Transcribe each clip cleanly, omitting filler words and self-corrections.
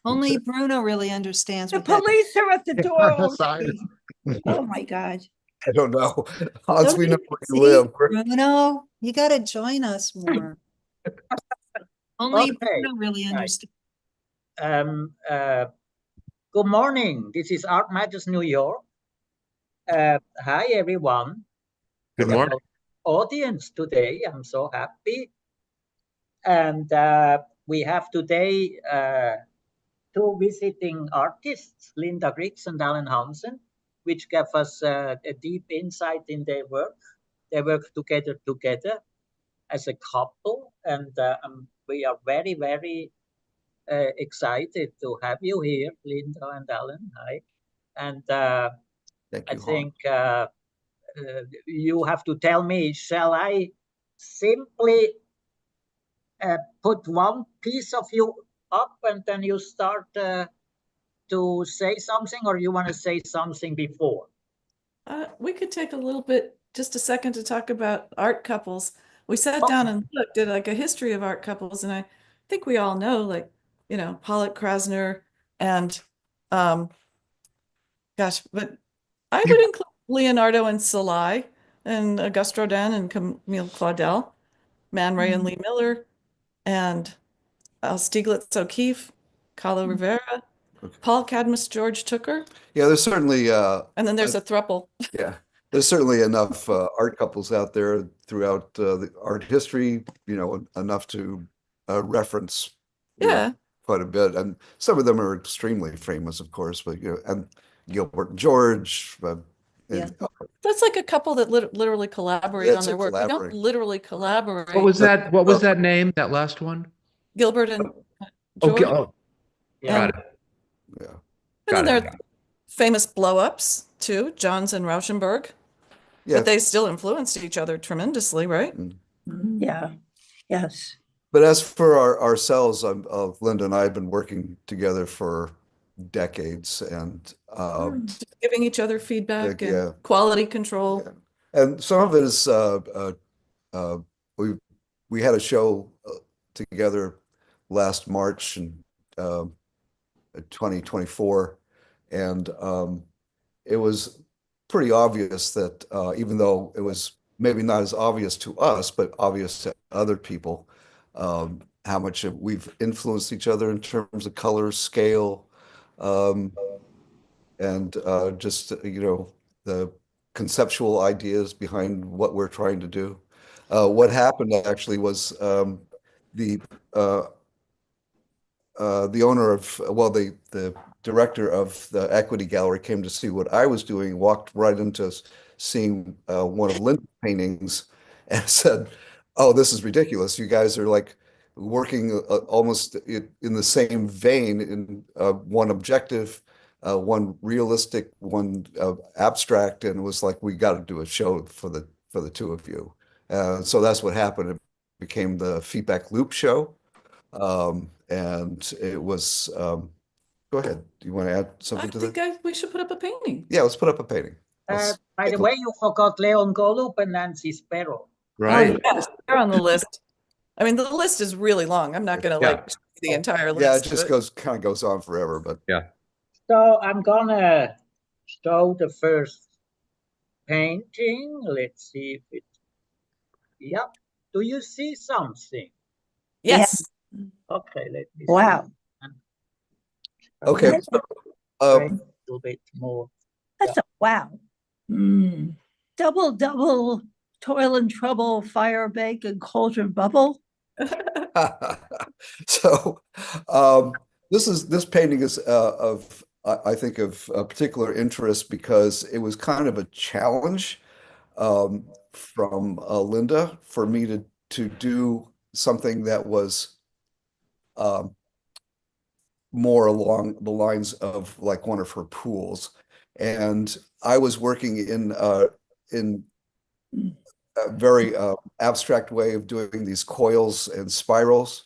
Only Bruno really understands The what that. police are at the door Sign. already. Oh my God. I don't know. Hans, we know where you See, live. Bruno, you got to join us more. Only Okay. Bruno really Right. understands. Good morning. This is Art Matters New York. Hi, everyone. Good morning. Audience today. I'm so happy. And we have today two visiting artists, Linda Griggs and Alan Hansen, which gave us a deep insight in their work. They work together as a couple, and we are very, very excited to have you here, Linda and Alan. Hi. And Thank I you, think you have to tell me, shall I simply put one piece of you up and then you start to say something, or you want to say something before? We could take a little bit, just a second, to talk about art couples. We sat down and looked at like a history of art couples, and I think we all know, like, Pollock, Krasner, and gosh, but I would include Leonardo and Salai, and Auguste Rodin and Camille Claudel, Man Ray and Lee Miller, and Stieglitz O'Keeffe, Carlo Rivera, Paul Cadmus, George Tooker. Yeah, there's certainly and then there's a throuple. Yeah, there's certainly enough art couples out there throughout the art history, enough to reference quite a bit. And some of them are extremely famous, of course, but and Gilbert and George. That's like a couple that literally collaborate on their work. They don't literally collaborate. What was that? What was that name? That last one? Gilbert and George. Okay. Oh, got it. Yeah. And then there are famous blow-ups too, Johns and Rauschenberg. Yeah. But they still influenced each other tremendously, right? Yeah. Yes. But as for ourselves, Linda and I have been working together for decades, and just giving each other feedback and quality control. Yeah. And some of it is we had a show together last March in 2024, and it was pretty obvious that even though it was maybe not as obvious to us, but obvious to other people, how much we've influenced each other in terms of color, scale, and just the conceptual ideas behind what we're trying to do. What happened actually was the owner of, well, the director of the Equity Gallery came to see what I was doing, walked right into seeing one of Linda's paintings and said, "Oh, this is ridiculous. You guys are like working almost in the same vein, in one objective, one realistic, one abstract," and it was like, we got to do a show for the two of you. So that's what happened. It became the Feedback Loop show. And it was, go ahead. Do you want to add something to that? I think we should put up a painting. Yeah, let's put up a painting. By the way, you forgot Leon Golub and Nancy Sparrow. Right. Oh, yes, they're on the list. I mean, the list is really long. I'm not going to like the entire list. Yeah, it just kind of goes on forever, but yeah. So I'm gonna show the first painting. Let's see if it. Yeah. Do you see something? Yes. Okay. Let me. Wow. okay. A little bit more. That's a wow. Double toil and trouble, fire bake and cauldron bubble. So this painting is of I think of particular interest because it was kind of a challenge from Linda for me to do something that was more along the lines of like one of her pools. And I was working in a very abstract way of doing these coils and spirals,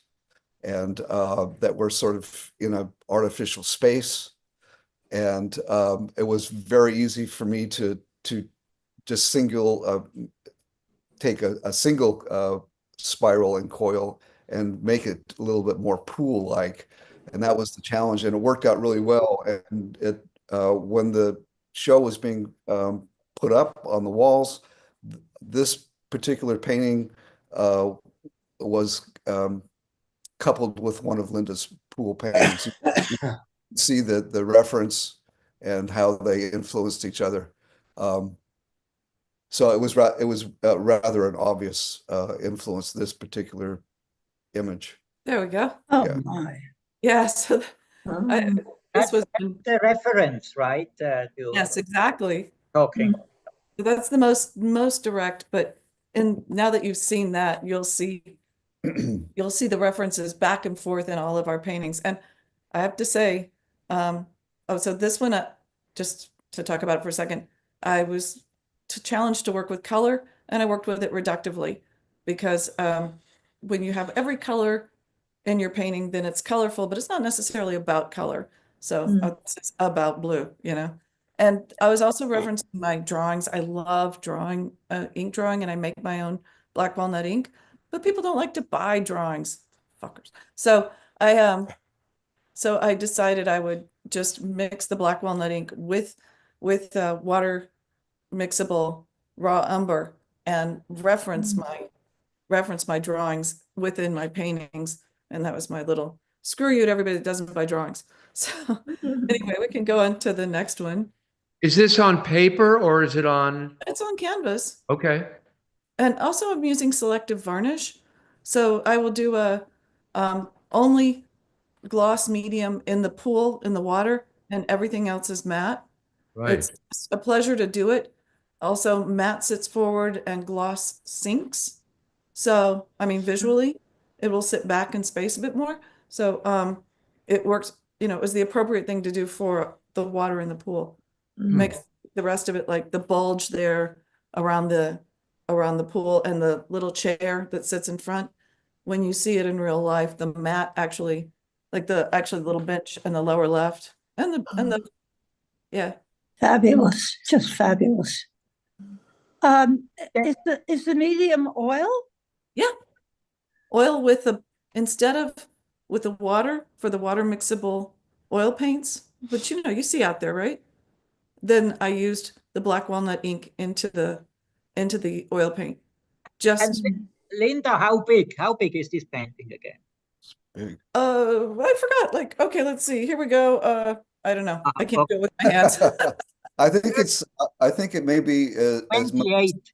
and that were sort of in an artificial space. And it was very easy for me to just take a single spiral and coil and make it a little bit more pool-like. And that was the challenge, and it worked out really well. And it when the show was being put up on the walls, this particular painting was coupled with one of Linda's pool paintings. You can see the reference and how they influenced each other. So it was rather an obvious influence, this particular image. There we go. Oh, Yeah. my. Yeah, so this That's was, the reference, right? yes, exactly. Talking. That's the most direct, but now that you've seen that, you'll see the references back and forth in all of our paintings. And I have to say, so this one, just to talk about it for a second, I was challenged to work with color, and I worked with it reductively, because when you have every color in your painting, then it's colorful, but it's not necessarily about color. So it's about blue, you know. And I was also referencing my drawings. I love drawing, ink drawing, and I make my own black walnut ink, but people don't like to buy drawings, fuckers. So I decided I would just mix the black walnut ink with water mixable raw umber and reference my drawings within my paintings. And that was my little screw you to everybody that doesn't buy drawings. So anyway, we can go on to the next one. Is this on paper or is it on? It's on canvas. Okay. And also I'm using selective varnish. So I will do a only gloss medium in the pool, in the water, and everything else is matte. Right. It's a pleasure to do it. Also, matte sits forward and gloss sinks. So, I mean, visually, it will sit back in space a bit more. So it works, you know, it was the appropriate thing to do for the water in the pool. Makes the rest of it like the bulge there around the pool and the little chair that sits in front. When you see it in real life, the matte actually, like the little bench in the lower left and the yeah. Fabulous, just fabulous. Is the medium oil? Yeah. Oil with instead of with the water for the water mixable oil paints, but you know, you see out there, right? Then I used the black walnut ink into the oil paint. Just And Linda, how big is this painting again? Big. I forgot. Like, okay, let's see. Here we go. I don't know. I can't do it with my hands. I think it may be as much. 28.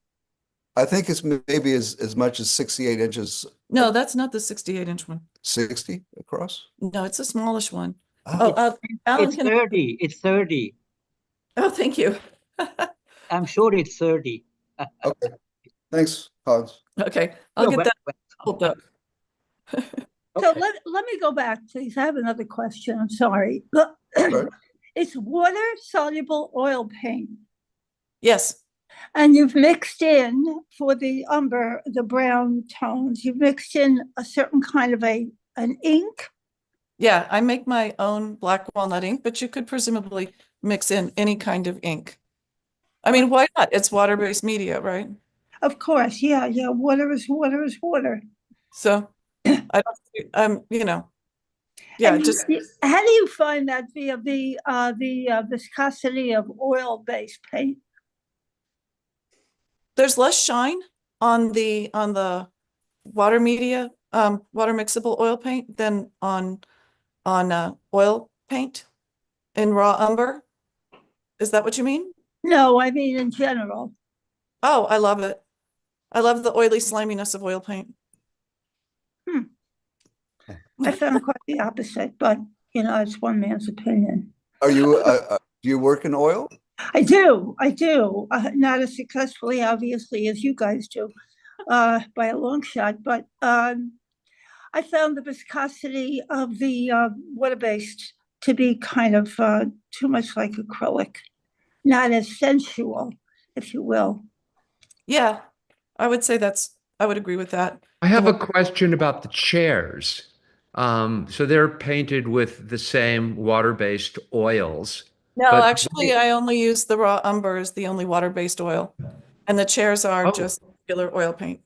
I think it's maybe as much as 68 inches. No, that's not the 68-inch one. 60 across. No, it's a smallish one. Oh. Alan It's can. 30. It's 30. Oh, thank you. I'm sure it's 30. Okay. Thanks, Hans. Okay, I'll get that pulled up. So let me go back, please. I have another question. I'm sorry. Right. It's water soluble oil paint. Yes. And you've mixed in for the umber, the brown tones, you've mixed in a certain kind of an ink. Yeah, I make my own black walnut ink, but you could presumably mix in any kind of ink. I mean, why not? It's water-based media, right? Of course, yeah. Water is water is water. So I don't, you know, yeah, And just how do you find that via the viscosity of oil-based paint? there's less shine on the water media, water mixable oil paint than on oil paint in raw umber. Is that what you mean? No, I mean in general. Oh, I love it. I love the oily sliminess of oil paint. I found quite the opposite, but you know, it's one man's opinion. Are you do you work in oil? I do. Not as successfully, obviously, as you guys do, by a long shot. But I found the viscosity of the water-based to be kind of too much like acrylic, not as sensual, if you will. Yeah, I would say I would agree with that. I have a question about the chairs. So they're painted with the same water-based oils. No, but actually, I only use the raw umber as the only water-based oil. And the chairs are Oh. just regular oil paint.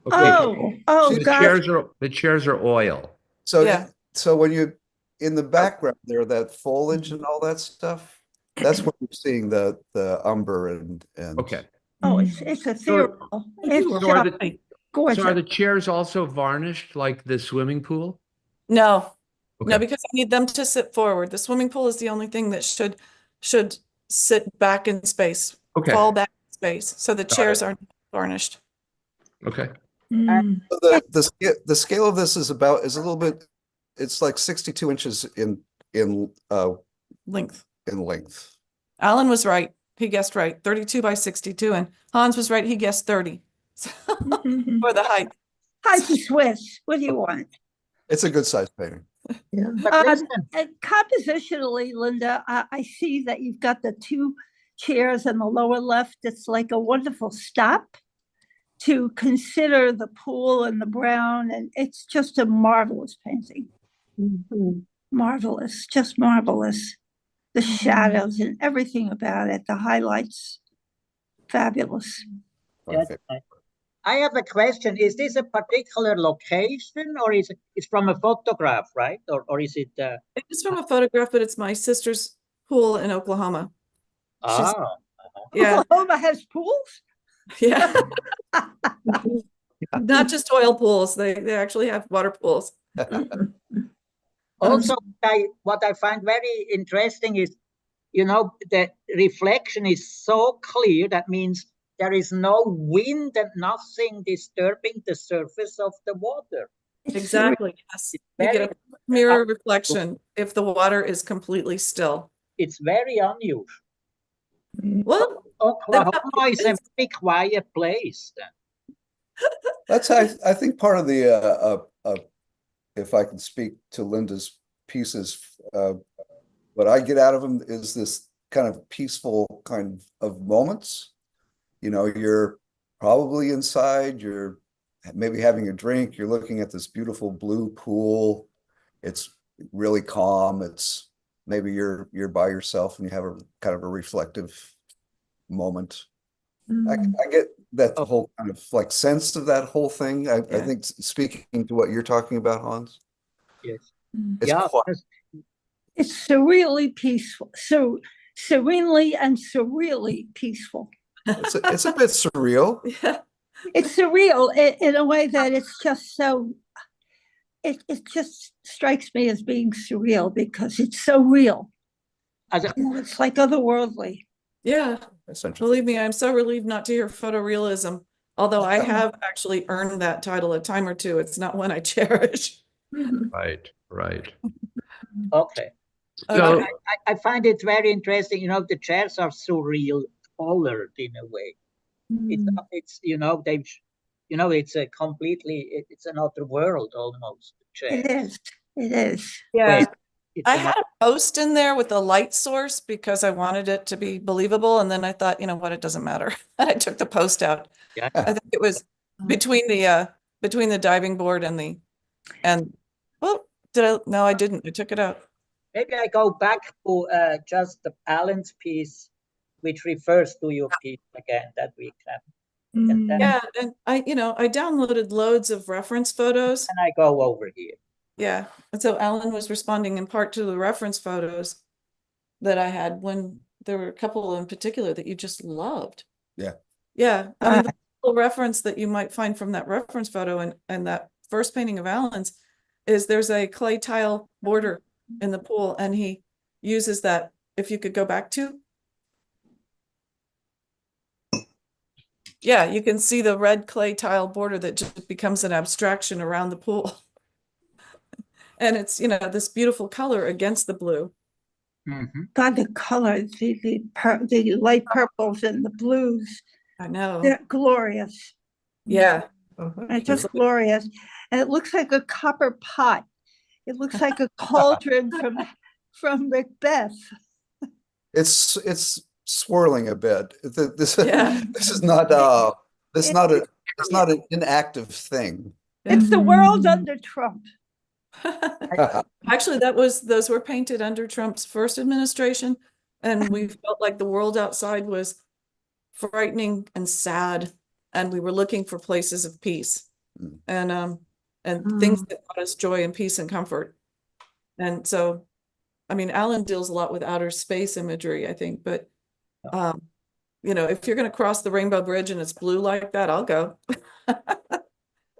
Okay. Oh, See, gosh. The chairs are oil. So, Yeah. so when you, in the background there, that foliage and all that stuff, that's when you're seeing the umber and. Okay. Oh, it's ethereal. It's So are the, Hey, so are gorgeous. the chairs also varnished like the swimming pool? No, no, Okay. because I need them to sit forward. The swimming pool is the only thing that should sit back in space, Okay. fall back in space. So the Got chairs it. are varnished. Okay. Mm. The scale of this is a little bit, it's like 62 inches in Length. length. Alan was right. He guessed right. 32 by 62. And Hans was right. He guessed 30 Mhm. for the height. How's the Swiss? What do you want? It's a good size painting. But listen, And compositionally, Linda, I see that you've got the two chairs in the lower left. It's like a wonderful stop to consider the pool and the brown, and it's just a marvelous painting. Marvelous, just marvelous. The shadows and everything about it, the highlights, fabulous. yes, I have a question. Is this a particular location, or is it's from a photograph, right? Or is it? It's from a photograph, but it's my sister's pool in Oklahoma. She's- Ah, Yeah. Oklahoma has pools? Yeah. Not just oil pools. They actually have water pools. also, what I find very interesting is, the reflection is so clear. That means there is no wind and nothing disturbing the surface of the water. Exactly. Yes. It's You get very- a mirror reflection if the water is completely still. It's very unusual. Well, Oklahoma is a very quiet place. That's, I think part of the, if I can speak to Linda's pieces, what I get out of them is this kind of peaceful kind of moments. You're probably inside, you're maybe having a drink, you're looking at this beautiful blue pool. It's really calm. It's maybe you're by yourself and you have a kind of a reflective moment. I get that the whole kind of like sense of that whole thing. I think speaking to what you're talking about, Hans. Yes. It's Yeah. quiet. It's surreally peaceful, so serenely and surreally peaceful. It's a bit surreal. yeah. It's surreal in a way that it's just so, it just strikes me as being surreal because it's so real. It's like otherworldly. Yeah. Essentially. Believe me, I'm so relieved not to hear photorealism. Although I have actually earned that title a time or two. It's not one I cherish. Right. Okay. So, I find it very interesting. The chairs are surreal colored in a way. It's it's a completely, it's another world almost. It is. It is. Yeah. It's I had a post in there with a light source because I wanted it to be believable. And then I thought, you know what, it doesn't matter. And I took the post out. Yeah. I think it was between the diving board and well, no, I didn't. I took it out. Maybe I go back to just the Alan's piece, which refers to your piece again that we can. And then Yeah, and I downloaded loads of reference photos. I go over here. Yeah, and so Alan was responding in part to the reference photos that I had when there were a couple in particular that you just loved. Yeah. Yeah, I mean, the little reference that you might find from that reference photo and that first painting of Alan's is there's a clay tile border in the pool, and he uses that. If you could go back to. Yeah, you can see the red clay tile border that just becomes an abstraction around the pool. And it's, this beautiful color against the blue. God, the color, the light purples and the blues, I know. they're glorious. Yeah. They're just glorious. And it looks like a copper pot. It looks like a cauldron from Macbeth. It's swirling a bit. This is not it's not an inactive thing. It's the world under Trump. Actually, those were painted under Trump's first administration, and we felt like the world outside was frightening and sad, and we were looking for places of peace. Mm. and things that brought us joy and peace and comfort. And so, I mean, Alan deals a lot with outer space imagery, I think, but you know, if you're going to cross the Rainbow Bridge and it's blue like that, I'll go.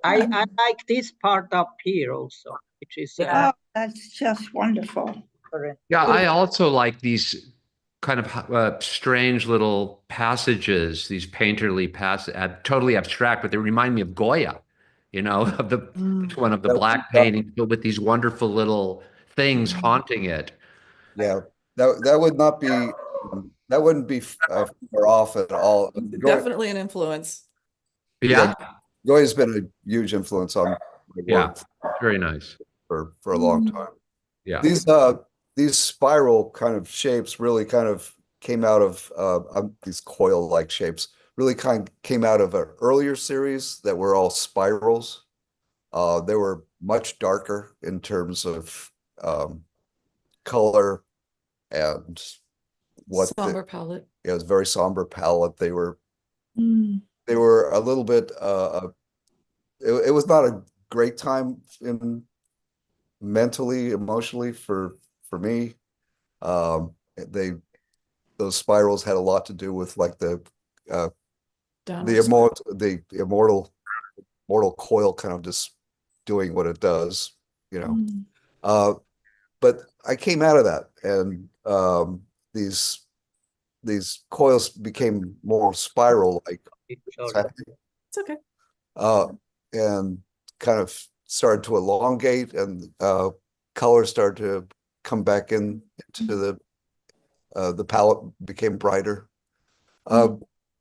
I like this part up here also, which is Oh, that's just wonderful. current. Yeah, I also like these kind of strange little passages, these painterly totally abstract, but they remind me of Goya, you know, of the one of the black paintings, but with these wonderful little things haunting it. Yeah, that would not be that wouldn't be far off at all. Definitely an influence. Yeah, Goya's been a huge influence on my work very nice for a long time. Yeah. These spiral kind of shapes really kind of came out of these coil-like shapes really kind of came out of an earlier series that were all spirals. They were much darker in terms of color and Somber palette. It was very somber palette. They were a little bit it was not a great time mentally, emotionally for me. Those spirals had a lot to do with like the immortal coil kind of just doing what it does, you know. But I came out of that, and these coils became more spiral like. It's okay. And kind of started to elongate, and color started to come back into the palette became brighter.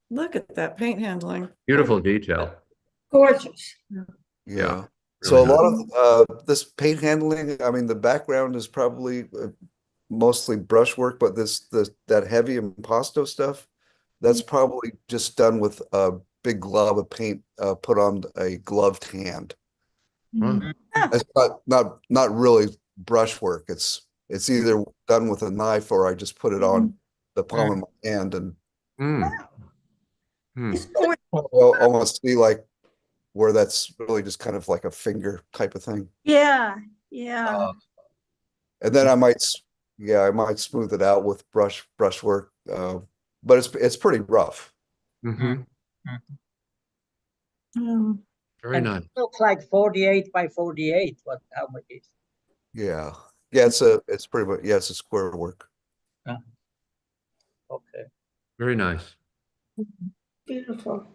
Look at that paint handling. Beautiful detail. Gorgeous. Yeah. Really So a nice. lot of this paint handling, I mean, the background is probably mostly brushwork, but that heavy impasto stuff, that's probably just done with a big glob of paint put on a gloved hand. It's not really brushwork. It's either done with a knife or I just put it on the palm of my hand and almost see like where that's really just kind of like a finger type of thing. Yeah. And then I might smooth it out with brushwork, but it's pretty rough. Very And nice. it looks like 48 by 48. How much is? Yeah. It's pretty much, it's a square work. Okay. Very nice. Beautiful.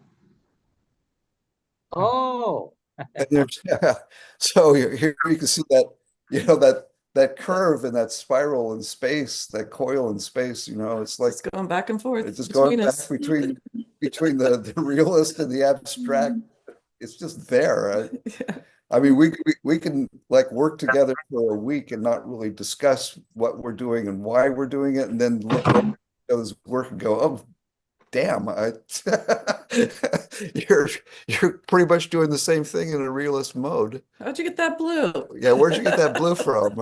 Oh, And there's, so here you can see that, you know, that curve and that spiral in space, that coil in space, you know, it's like It's going back and forth. it's just going back us. between the realist and the abstract. It's just there. Yeah. I mean, we can like work together for a week and not really discuss what we're doing and why we're doing it, and then look at those work and go, oh, damn, you're pretty much doing the same thing in a realist mode. How'd you get that blue? Yeah, where'd you get that blue from?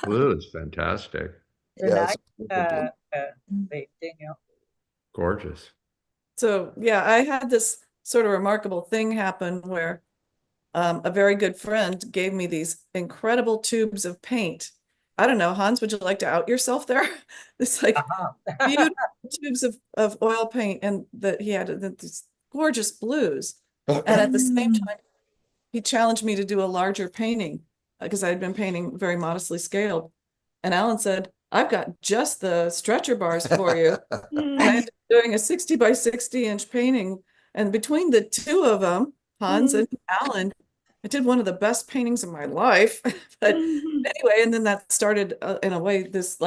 Blue is fantastic. Yeah, painting, yeah. Gorgeous. So yeah, I had this sort of remarkable thing happen where a very good friend gave me these incredible tubes of paint. I don't know, Hans, would you like to out yourself there? It's like beautiful tubes of oil paint, and that he had these gorgeous blues. And at the same time, he challenged me to do a larger painting because I had been painting very modestly scaled. And Alan said, I've got just the stretcher bars for you. And I ended up doing a 60 by 60 inch painting. And between the two of them, Hans and Alan, I did one of the best paintings of my life. But anyway, and then that started in a way, these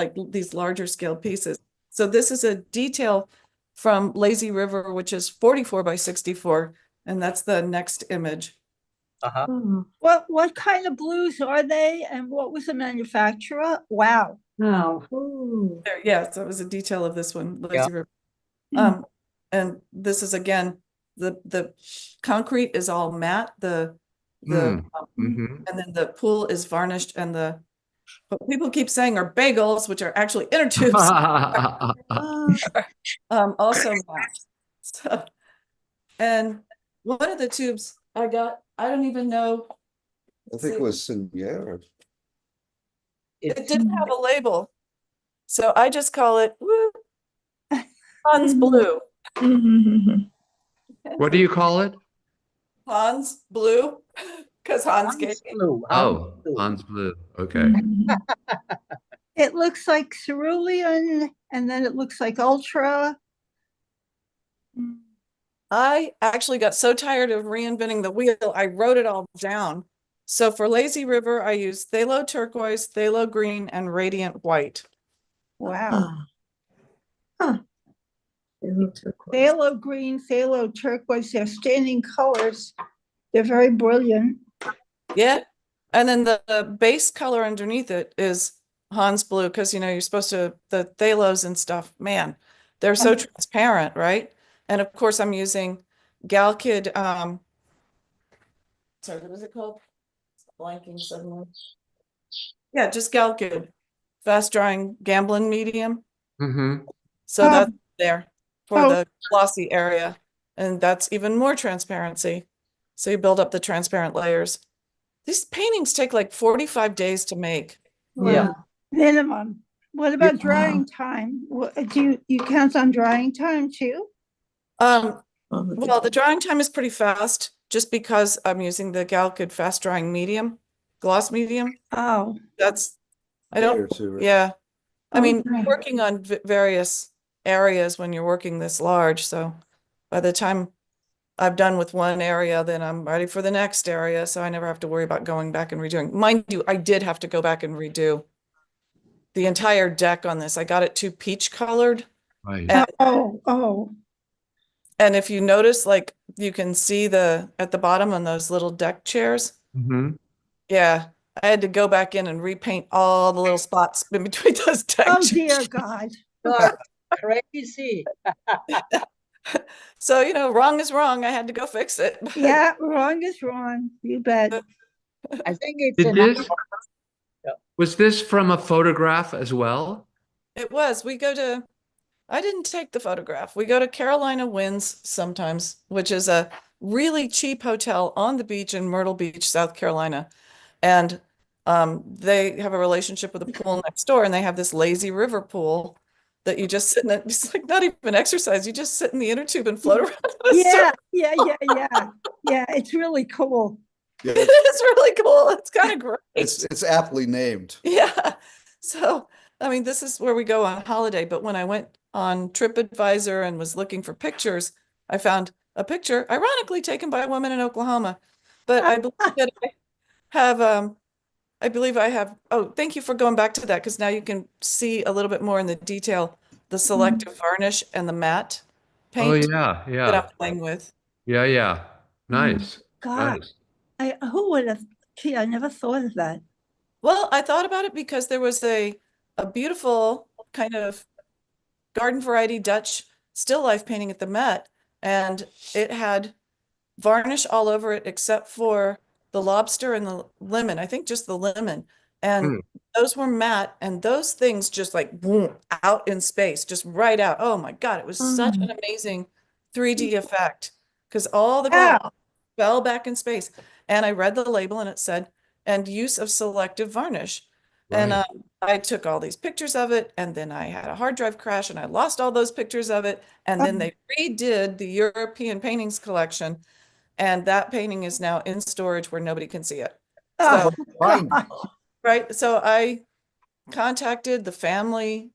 larger scale pieces. So this is a detail from Lazy River, which is 44 by 64. And that's the next image. What kind of blues are they, and what was the manufacturer? Wow. There, yeah, so it was a detail of this one, Lazy River. And this is again, the concrete is all matte, and then the pool is varnished, and what people keep saying are bagels, which are actually inner tubes, also matte. So, and one of the tubes I got, I don't even know. I think it was Seigneur. It didn't have a label. So I just call it Hans Blue. What do you call it? Hans Blue, because Hans gave Hans me. Blue. Oh, Blue. Hans Blue. Okay. It looks like cerulean, and then it looks like ultra. I actually got so tired of reinventing the wheel, I wrote it all down. So for Lazy River, I use phthalo turquoise, phthalo green, and radiant white. Wow. Huh. Phthalo green, phthalo turquoise, they're standing colors. They're very brilliant. Yeah. And then the base color underneath it is Hans Blue, because you're supposed to, the phthalos and stuff, man, they're so transparent, right? And of course I'm using Galkid, sorry, what is it called? It's blanking suddenly. Yeah, just Galkid, fast drying Gamblin medium. Mm-hmm. So that's there for Oh. the glossy area. And that's even more transparency. So you build up the transparent layers. These paintings take like 45 days to make. Yeah. Minimum. What about drying time? Do you count on drying time too? Well, the drying time is pretty fast just because I'm using the Galkid fast drying medium, gloss medium. Oh, That's, I Day or don't, two, right? yeah. I mean, Okay. working on various areas when you're working this large. So by the time I've done with one area, then I'm ready for the next area. So I never have to worry about going back and redoing. Mind you, I did have to go back and redo the entire deck on this. I got it too peach colored. Right. And, oh. and if you notice, like you can see at the bottom on those little deck chairs. Mm-hmm. Yeah. I had to go back in and repaint all the little spots in between those deck Oh, chairs. dear God. You are crazy. So, wrong is wrong. I had to go fix it. Yeah, wrong is wrong. You bet. I think it's Did enough. this, was this from a photograph as well? It was. I didn't take the photograph. We go to Carolina Winds sometimes, which is a really cheap hotel on the beach in Myrtle Beach, South Carolina. And they have a relationship with a pool next door, and they have this lazy river pool that you just sit in. It's like not even exercise. You just sit in the inner tube and float around. Yeah. Yeah, it's really cool. Yeah, It is really cool. It's kind of great. it's aptly named. Yeah. So, I mean, this is where we go on holiday. But when I went on TripAdvisor and was looking for pictures, I found a picture, ironically taken by a woman in Oklahoma. But I believe that I have, oh, thank you for going back to that, because now you can see a little bit more in the detail, the selective varnish and the matte Oh, paint yeah, that yeah. I'm playing with. Yeah. Nice. God, Nice. who would have, gee, I never thought of that. Well, I thought about it because there was a beautiful kind of garden variety Dutch still life painting at the Met, and it had varnish all over it except for the lobster and the lemon. I think just the lemon. And those were matte, and those things just like boom, out in space, just right out. Oh my God, it was such an amazing 3D effect because all the glass fell back in space. And I read the label and it said, and use of selective varnish. And Right. I took all these pictures of it, and then I had a hard drive crash and I lost all those pictures of it. And then they redid the European paintings collection. And that painting is now in storage where nobody can see it. So, Fine. right. So I contacted the family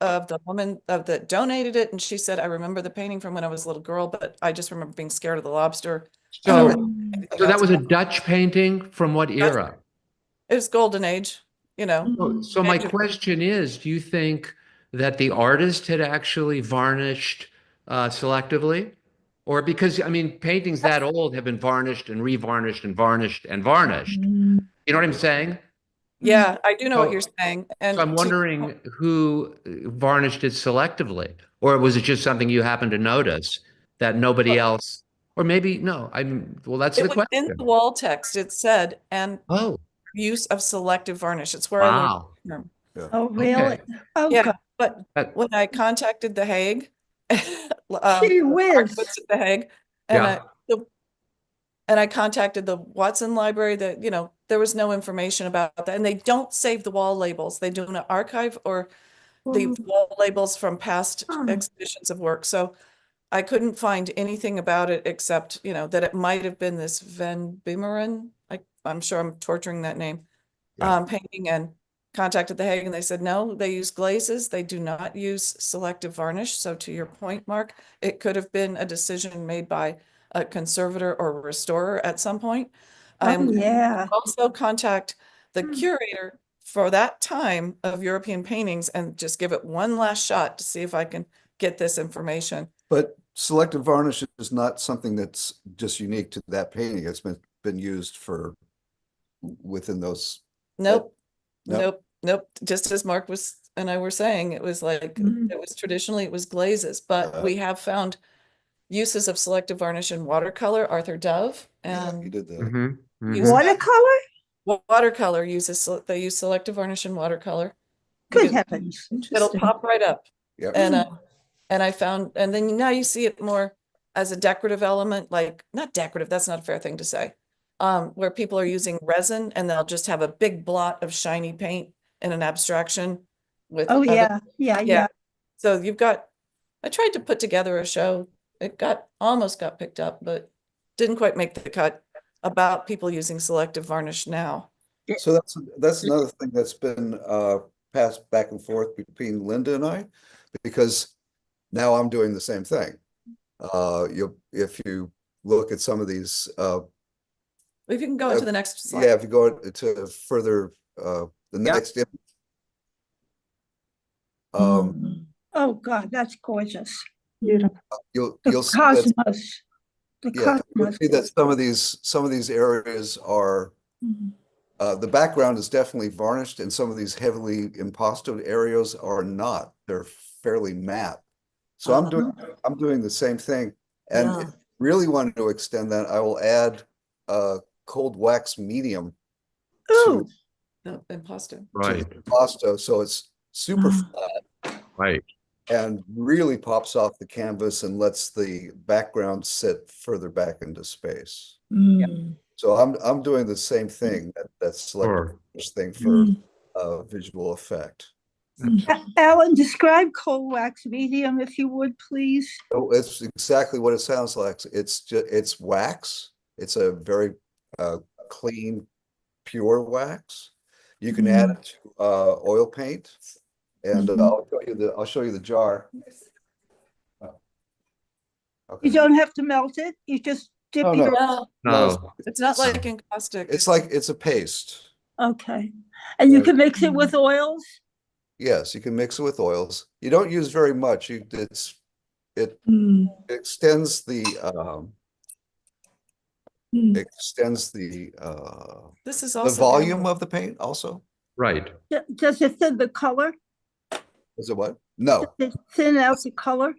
of the woman that donated it. And she said, I remember the painting from when I was a little girl, but I just remember being scared of the lobster. So, Anything so that else. was a Dutch painting from what era? It was golden age, So my question is, do you think that the artist had actually varnished selectively? Or because, I mean, paintings that old have been varnished and revarnished and varnished and varnished. You know what I'm saying? Yeah, I do know what So- you're saying. And So I'm wondering who varnished it selectively, or was it just something you happened to notice that nobody else, or maybe, no, well, that's the it was in question. the wall text. It said, and Oh, use of selective varnish. It's where I learned wow. the term. Oh, really? Okay. Oh, Yeah, God. but That- when I contacted The Hague, Gee whiz. at The Hague, and Yeah. And I contacted the Watson Library that, there was no information about that. And they don't save the wall labels. They do not archive or the wall labels from past exhibitions of work. So I couldn't find anything about it except, that it might have been this Van Bimeren. I'm sure I'm torturing that name. Painting, and contacted the Hague and they said, no, they use glazes. They do not use selective varnish. So to your point, Mark, it could have been a decision made by a conservator or restorer at some point. Yeah. Also contact the curator for that time of European paintings and just give it one last shot to see if I can get this information. But selective varnish is not something that's just unique to that painting. It's been used for within those. Nope. Nope. Nope. Just as Mark and I were saying, it was like, it was traditionally, it was glazes, but we have found uses of selective varnish in watercolor. Arthur Dove Yeah, and you did that. uses- Watercolor? watercolor they use selective varnish in watercolor. Good Because heavens. it'll pop right up. Yep. And I found, and then now you see it more as a decorative element, like not decorative, that's not a fair thing to say. Where people are using resin and they'll just have a big blot of shiny paint in an abstraction with. Oh, other- yeah. So I tried to put together a show. It almost got picked up, but didn't quite make the cut about people using selective varnish now. So that's another thing that's been passed back and forth between Linda and I, because now I'm doing the same thing. If you look at some of these, If you can go into the next slide. yeah, if you go to further, the next image. Oh, God, that's gorgeous. You'll The see that, cosmos. The yeah, you'll cosmos. see that some of these areas are, the background is definitely varnished, and some of these heavily impastoed areas are not. They're fairly matte. So I'm doing the same thing, and if you really wanted to extend that, I will add cold wax medium Ooh, No, impasto. Right. impasto, so it's super flat Right. and really pops off the canvas and lets the background sit further back into space. So I'm doing the same thing, that selective thing for visual effect. Alan, describe cold wax medium, if you would, please. So it's exactly what it sounds like. It's wax. It's a very clean, pure wax. You can add it to oil paint, and I'll show you the jar. Okay. You don't have to melt it. You just dip Oh, no. your. No. It's not like encaustic. It's a paste. Okay. And you can mix it with oils? Yes, you can mix it with oils. You don't use very much. It extends the This is the also volume of the paint also. Right. Does it thin the color? Is it what? No, Does it thin out the color?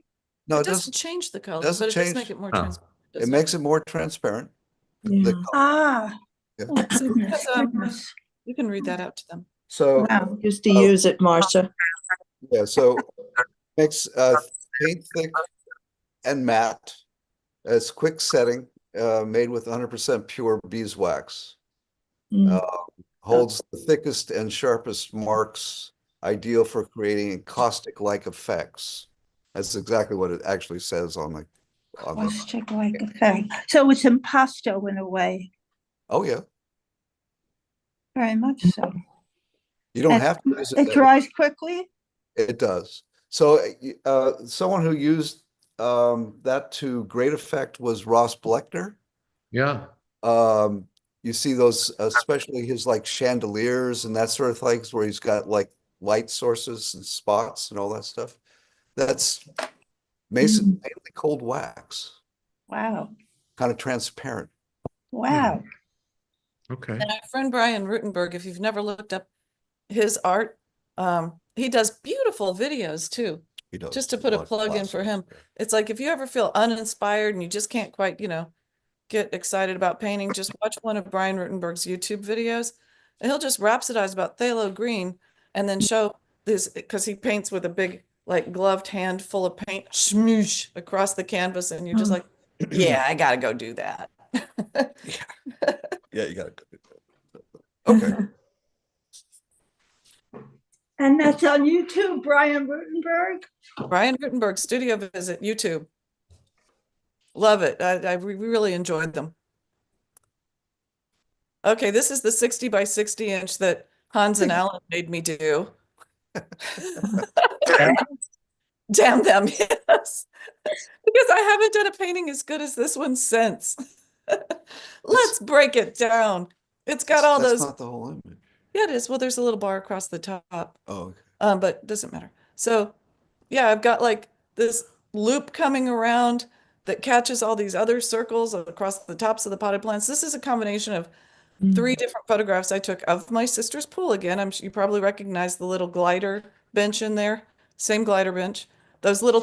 no, It it doesn't doesn't. change the color, doesn't but it does change- make it more Oh. transparent. It makes it more transparent. The color. Ah. Yeah. Oh, goodness, Because, goodness. You can read that out to them. So Wow. Used to use it, Marcia. yeah, so makes paint thick and matte. It's quick setting, made with 100% pure beeswax. Holds the thickest and sharpest marks, ideal for creating caustic-like effects. That's exactly what it actually says on the. Caustic-like effect. So it's impasto in a way, Oh yeah, very much so. you don't And have to use It dries quickly? It does. So someone who used that to great effect was Ross Bleckner. Yeah. You see those, especially his like chandeliers and that sort of things, where he's got like light sources and spots and all that stuff. That's mainly cold wax, Wow. kind of transparent. Wow. Okay. And our friend Brian Rutenberg, if you've never looked up his art, he does beautiful videos too. He does. Just to put a plug in for him. It's like if you ever feel uninspired and you just can't quite, get excited about painting, just watch one of Brian Rutenberg's YouTube videos, and he'll just rhapsodize about phthalo green and then show this, because he paints with a big like gloved hand full of paint, smoosh across the canvas, and you're just like, yeah, I gotta go do that. Yeah, you got it. Okay. And that's on YouTube, Brian Rutenberg. Brian Gutenberg studio visit, YouTube. Love it. I really enjoyed them. Okay, this is the 60 by 60 inch that Hans and Alan made me do. Damn them, yes. Because I haven't done a painting as good as this one since. Let's break it down. It's got all That's those. not the whole image. Yeah, it is. Well, there's a little bar across the top. Oh, okay. But it doesn't matter. So yeah, I've got like this loop coming around that catches all these other circles across the tops of the potted plants. This is a combination of 3 different photographs I took of my sister's pool. Again, you probably recognize the little glider bench in there. Same glider bench. Those little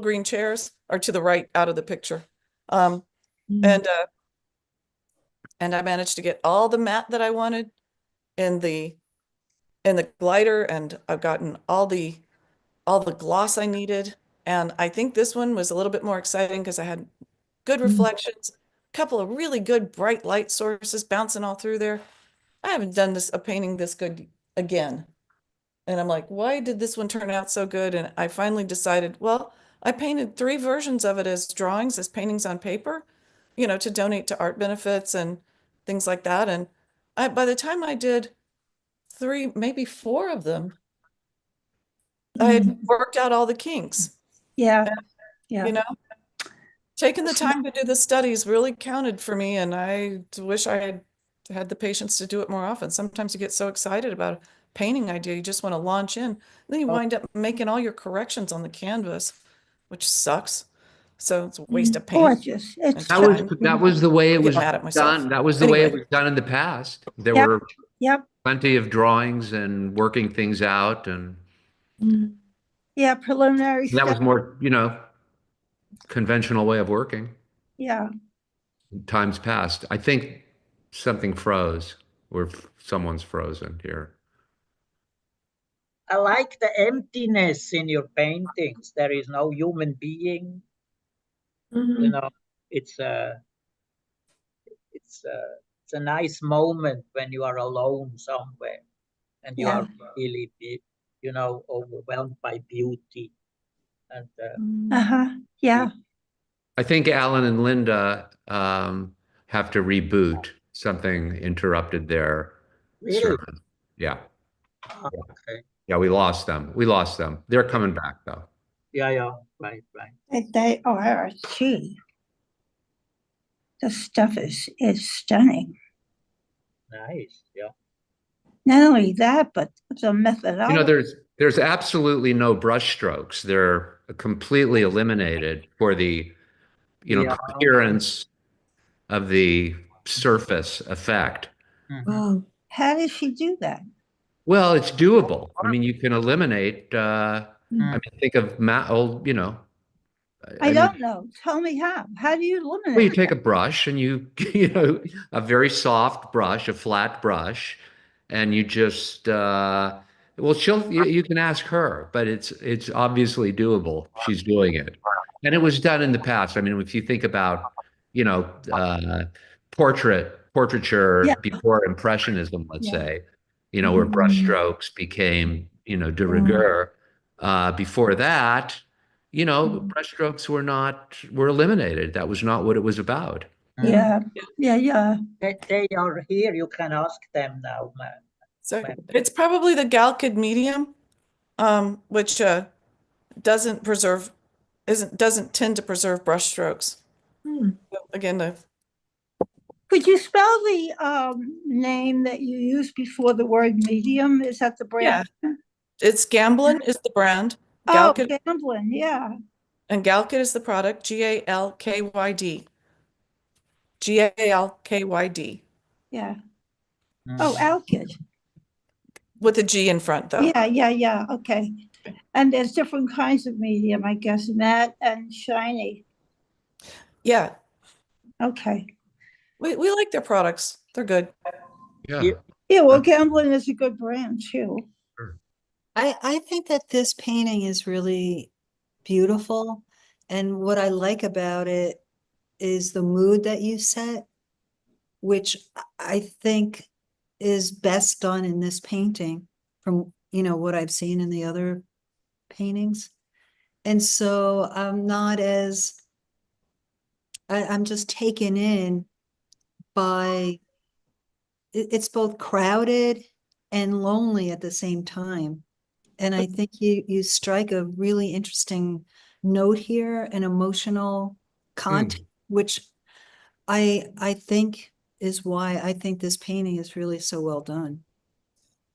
green chairs are to the right out of the picture. And I managed to get all the mat that I wanted in the glider, and I've gotten all the gloss I needed. And I think this one was a little bit more exciting because I had good reflections, a couple of really good bright light sources bouncing all through there. I haven't done a painting this good again. And I'm like, why did this one turn out so good? And I finally decided, well, I painted 3 versions of it as drawings, as paintings on paper, to donate to art benefits and things like that. And by the time I did 3, maybe 4 of them, I had worked out all the kinks. Yeah. Taking the time to do the studies really counted for me, and I wish I had the patience to do it more often. Sometimes you get so excited about a painting idea, you just want to launch in, and then you wind up making all your corrections on the canvas, which sucks. So it's a waste of paint. Gorgeous. It's That was the way it was mad at myself. done. That was the way it was done in the past. There were plenty of drawings and working things out, and preliminary that was stuff. more, conventional way of working. Yeah. Times past. I think something froze, or someone's frozen here. I like the emptiness in your paintings. There is no human being. It's a nice moment when you are alone somewhere and you are really, overwhelmed by beauty. And yeah. I think Alan and Linda have to reboot. Something interrupted their service. Yeah. Okay. Yeah, we lost them. They're coming back though. Yeah, right. They are, gee. The stuff is stunning. Nice, yeah. Not only that, but the methodology. There's absolutely no brush strokes. They're completely eliminated for the, coherence of the surface effect. How does she do that? Well, it's doable. I mean, you can eliminate, think of I don't know. Tell me how. How do you eliminate? Well, you take a brush and a very soft brush, a flat brush, and you just, you can ask her, but it's obviously doable. She's doing it. And it was done in the past. I mean, if you think about, portraiture before Impressionism, let's say, where brush strokes became, de rigueur. Before that, brush strokes were eliminated. That was not what it was about. Yeah. They are here. You can ask them now, man. So it's probably the Galkid medium, which doesn't tend to preserve brush strokes. Again, could you spell the name that you used before the word medium? Is that the brand? Yeah. It's Gamblin is the brand. Galkid, Gamblin, yeah. And Galkid is the product, Galkyd. Galkyd. Yeah. Oh, Alkyd. With a G in front, though. Yeah. Okay. And there's different kinds of medium, I guess, matte and shiny. Yeah. Okay. We like their products. They're good. Yeah. Yeah, well, Gamblin is a good brand, too. I think that this painting is really beautiful. And what I like about it is the mood that you set, which I think is best done in this painting from, what I've seen in the other paintings. And so I'm not as, I'm just taken in by, it's both crowded and lonely at the same time. And I think you strike a really interesting note here, an emotional content, which I think is why I think this painting is really so well done.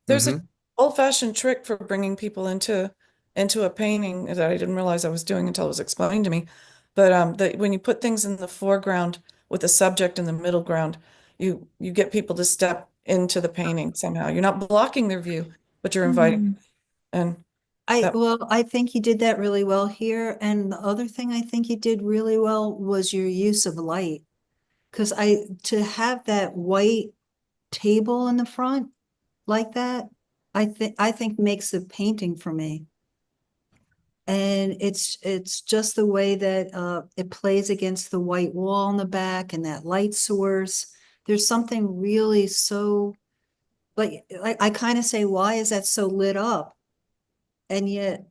There's an old-fashioned trick for bringing people into a painting that I didn't realize I was doing until it was explained to me. But that when you put things in the foreground with the subject in the middle ground, you get people to step into the painting somehow. You're not blocking their view, but you're inviting. And I think he did that really well here. And the other thing I think he did really well was your use of light. Because to have that white table in the front like that, I think makes the painting for me. And it's just the way that it plays against the white wall in the back and that light source. There's something really so, like I kind of say, why is that so lit up? And yet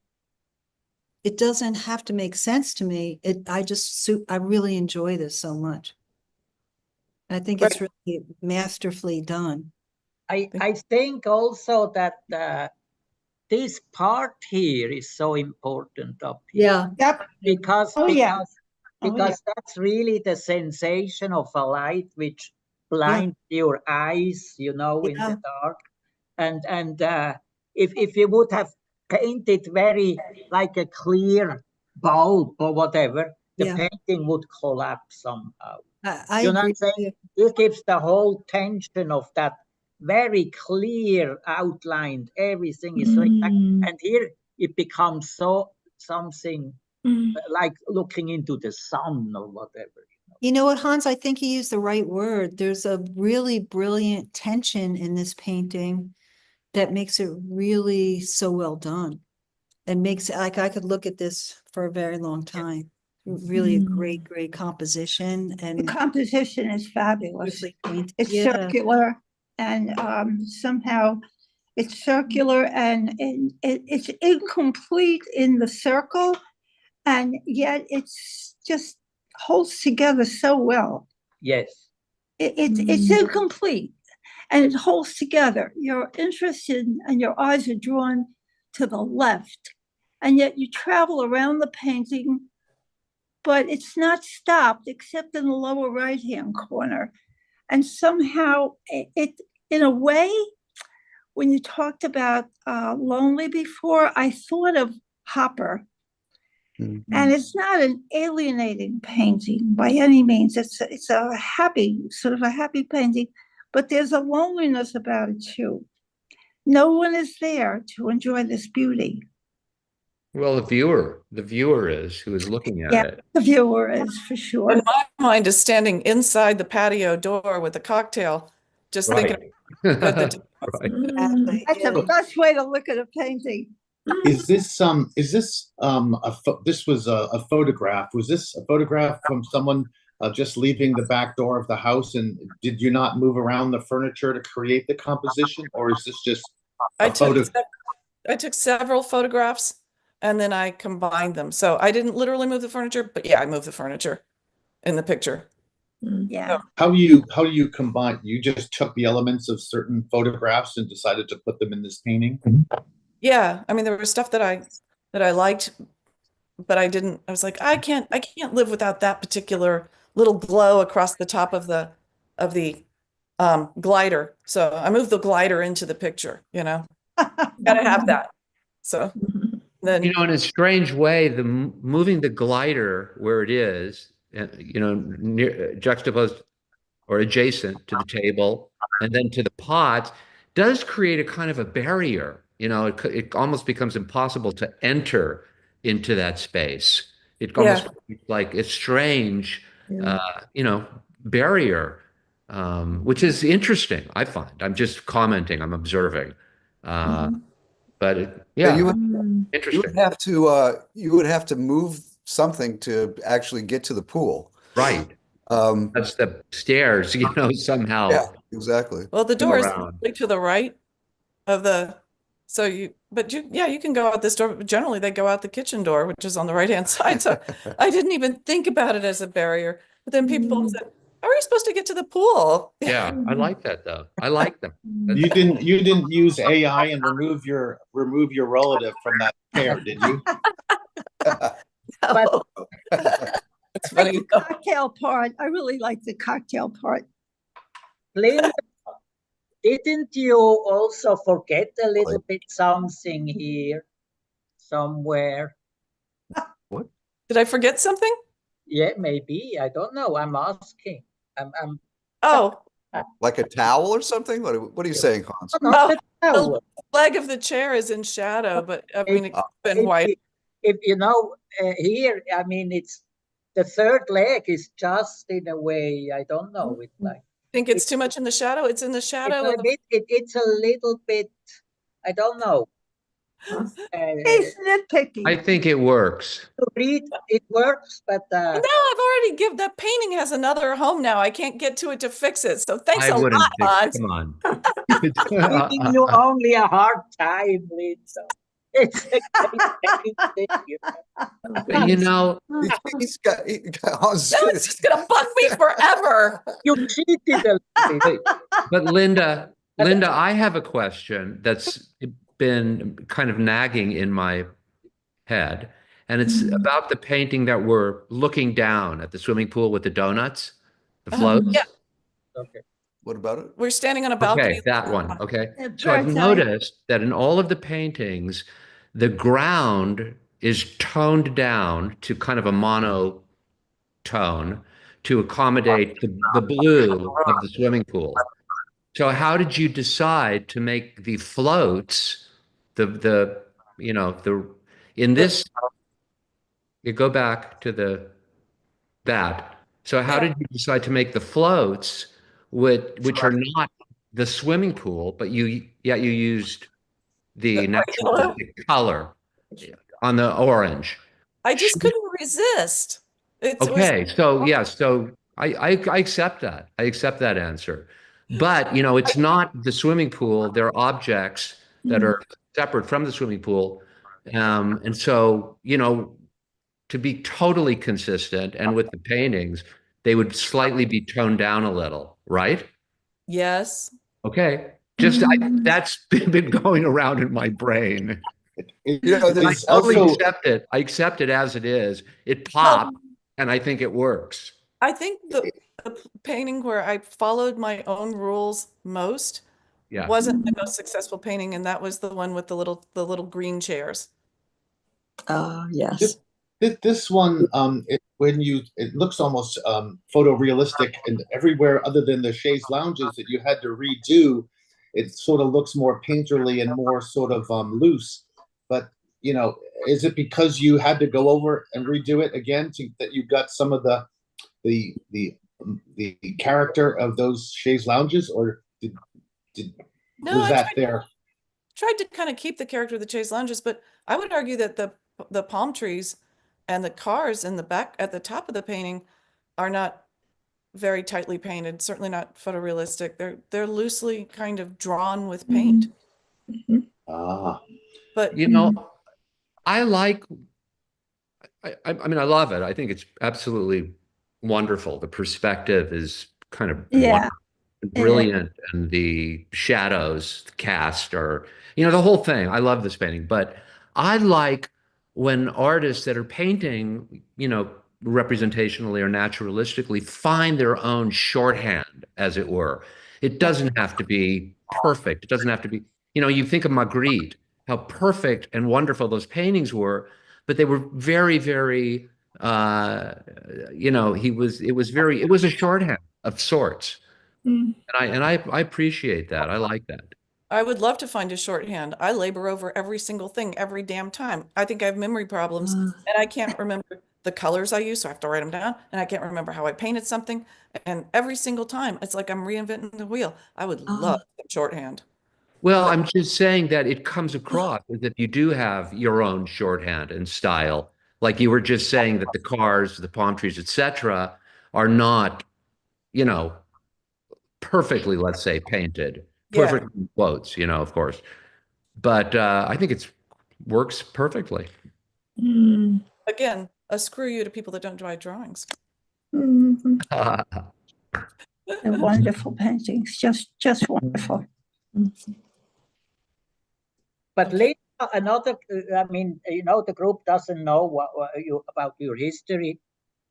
it doesn't have to make sense to me. I really enjoy this so much. I think it's really masterfully done. I think also that this part here is so important up here. Yeah. Yep. Because yeah. that's really the sensation of a light which blinds your eyes, in the dark. And if you would have painted very like a clear bulb or whatever, the painting would collapse somehow. I You know what I'm agree. saying? It gives the whole tension of that very clear outlined, everything is so exact. And here it becomes so something like looking into the sun or whatever. You know what, Hans? I think you used the right word. There's a really brilliant tension in this painting that makes it really so well done. And makes it like I could look at this for a very long time. Really a great composition. The And composition is fabulous. painted. It's Yeah. circular and somehow it's circular and it's incomplete in the circle, and yet it's just holds together so well. Yes. It's incomplete and it holds together. You're interested and your eyes are drawn to the left, and yet you travel around the painting, but it's not stopped except in the lower right-hand corner. And somehow it in a way, when you talked about Lonely before, I thought of Hopper. And it's not an alienating painting by any means. It's a happy, sort of a happy painting, but there's a loneliness about it too. No one is there to enjoy this beauty. Well, the viewer is who is looking at it. The viewer is for sure. And my mind is standing inside the patio door with a cocktail, just thinking about the Right. That's the best way to look at a painting. Is this this was a photograph? Was this a photograph from someone just leaving the back door of the house? And did you not move around the furniture to create the composition, or is this just a photo? I took several photographs and then I combined them. So I didn't literally move the furniture, but yeah, I moved the furniture in the picture. Yeah. How do you combine? You just took the elements of certain photographs and decided to put them in this painting? Yeah, I mean, there was stuff that I liked, but I didn't. I was like, I can't live without that particular little glow across the top of the glider. So I moved the glider into the picture. Gotta have that. So then, In a strange way, moving the glider where it is, near, juxtaposed or adjacent to the table and then to the pot, does create a kind of a barrier. It almost becomes impossible to enter into that space. It almost like a strange, barrier, which is interesting. I find. I'm just commenting. I'm observing. But interesting. You would have to move something to actually get to the pool. Right. That's the stairs, you know, somehow yeah, exactly. Well, the door is around. directly to the right of the, so you, but you, yeah, you can go out this door. But generally, they go out the kitchen door, which is on the right-hand side. So I didn't even think about it as a barrier. But then people said, "How are you supposed to get to the pool?" Yeah, I like that though. I like that. You didn't use AI and remove your relative from that pair, did you? But It's Like funny. the cocktail part. I really like the cocktail part. Linda, didn't you also forget a little bit something here somewhere? Did I forget something? Yeah, maybe. I don't know. I'm asking. I'm Oh, Like a towel or something? What are you saying, Hans? not No, the towel. the leg of the chair is in shadow, but I mean, it's been If, white. if you know, here, I mean, it's the third leg is just in a way, I don't know. It's like Think it's too much in the shadow? It's in the it's shadow a of, bit. It's a little bit. I don't know. He's I nitpicky. think it works. To read, it works, but no, I've already given that painting has another home now. I can't get to it to fix it. So thanks I a wouldn't lot, think, Hans. come on. giving you only a hard time, Linda. It's a great painting. But, you know, Hans No, it's just gonna bug me forever. You cheated a little bit. but Linda, I have a question that's been kind of nagging in my head, and it's about the painting that we're looking down at the swimming pool with the donuts, the floats. Yeah. Okay. What about it? We're standing on a balcony. Okay, that one. Okay. Yeah, So I've bird's eye. noticed that in all of the paintings, the ground is toned down to kind of a monotone to accommodate the blue of the swimming pool. So how did you decide to make the floats, you know, in this, you go back to that. So how did you decide to make the floats which are not the swimming pool, but yet you used the naturalistic color on the orange? I just couldn't resist. It was Okay, so yes, so I accept that. I accept that answer. But you know, it's not the swimming pool. There are objects that are separate from the swimming pool. And so, you know, to be totally consistent and with the paintings, they would slightly be toned down a little, right? yes. Okay. Just that's been going around in my brain. You know, I there's totally also accept it. I accept it as it is. It popped, and I think it works. I think the painting where I followed my own rules most Yeah. wasn't the most successful painting, and that was the one with the little green chairs. Yes. This one, it looks almost photorealistic, and everywhere other than the chaise lounges that you had to redo, it sort of looks more painterly and more sort of loose. But you know, is it because you had to go over and redo it again that you got some of the character of those chaise lounges, or No, was I that there? tried to kind of keep the character of the chaise lounges, but I would argue that the palm trees and the cars in the back at the top of the painting are not very tightly painted, certainly not photorealistic. They're loosely kind of drawn with paint. Ah, But You know, I like, I mean, I love it. I think it's absolutely wonderful. The perspective is kind of Yeah. brilliant, and the shadows cast are, you know, the whole thing. I love this painting, but I like when artists that are painting, you know, representationally or naturalistically find their own shorthand, as it were. It doesn't have to be perfect. It doesn't have to be, you know, you think of Magritte, how perfect and wonderful those paintings were, but they were very, very, you know, it was a shorthand of sorts. Mm. And I appreciate that. I like that. I would love to find a shorthand. I labor over every single thing every damn time. I think I have memory problems and I can't remember the colors I use, so I have to write them down. And I can't remember how I painted something. And every single time, it's like I'm reinventing the wheel. I would love shorthand. Well, I'm just saying that it comes across as if you do have your own shorthand and style. Like you were just saying that the cars, the palm trees, etc., are not, you know, perfectly, let's say, painted, Yeah. perfect in quotes, you know, of course. But I think it's works perfectly. Mm, Again, a screw you to people that don't write drawings. mhm. They're wonderful paintings, just wonderful. But later, another, I mean, you know, the group doesn't know what you about your history.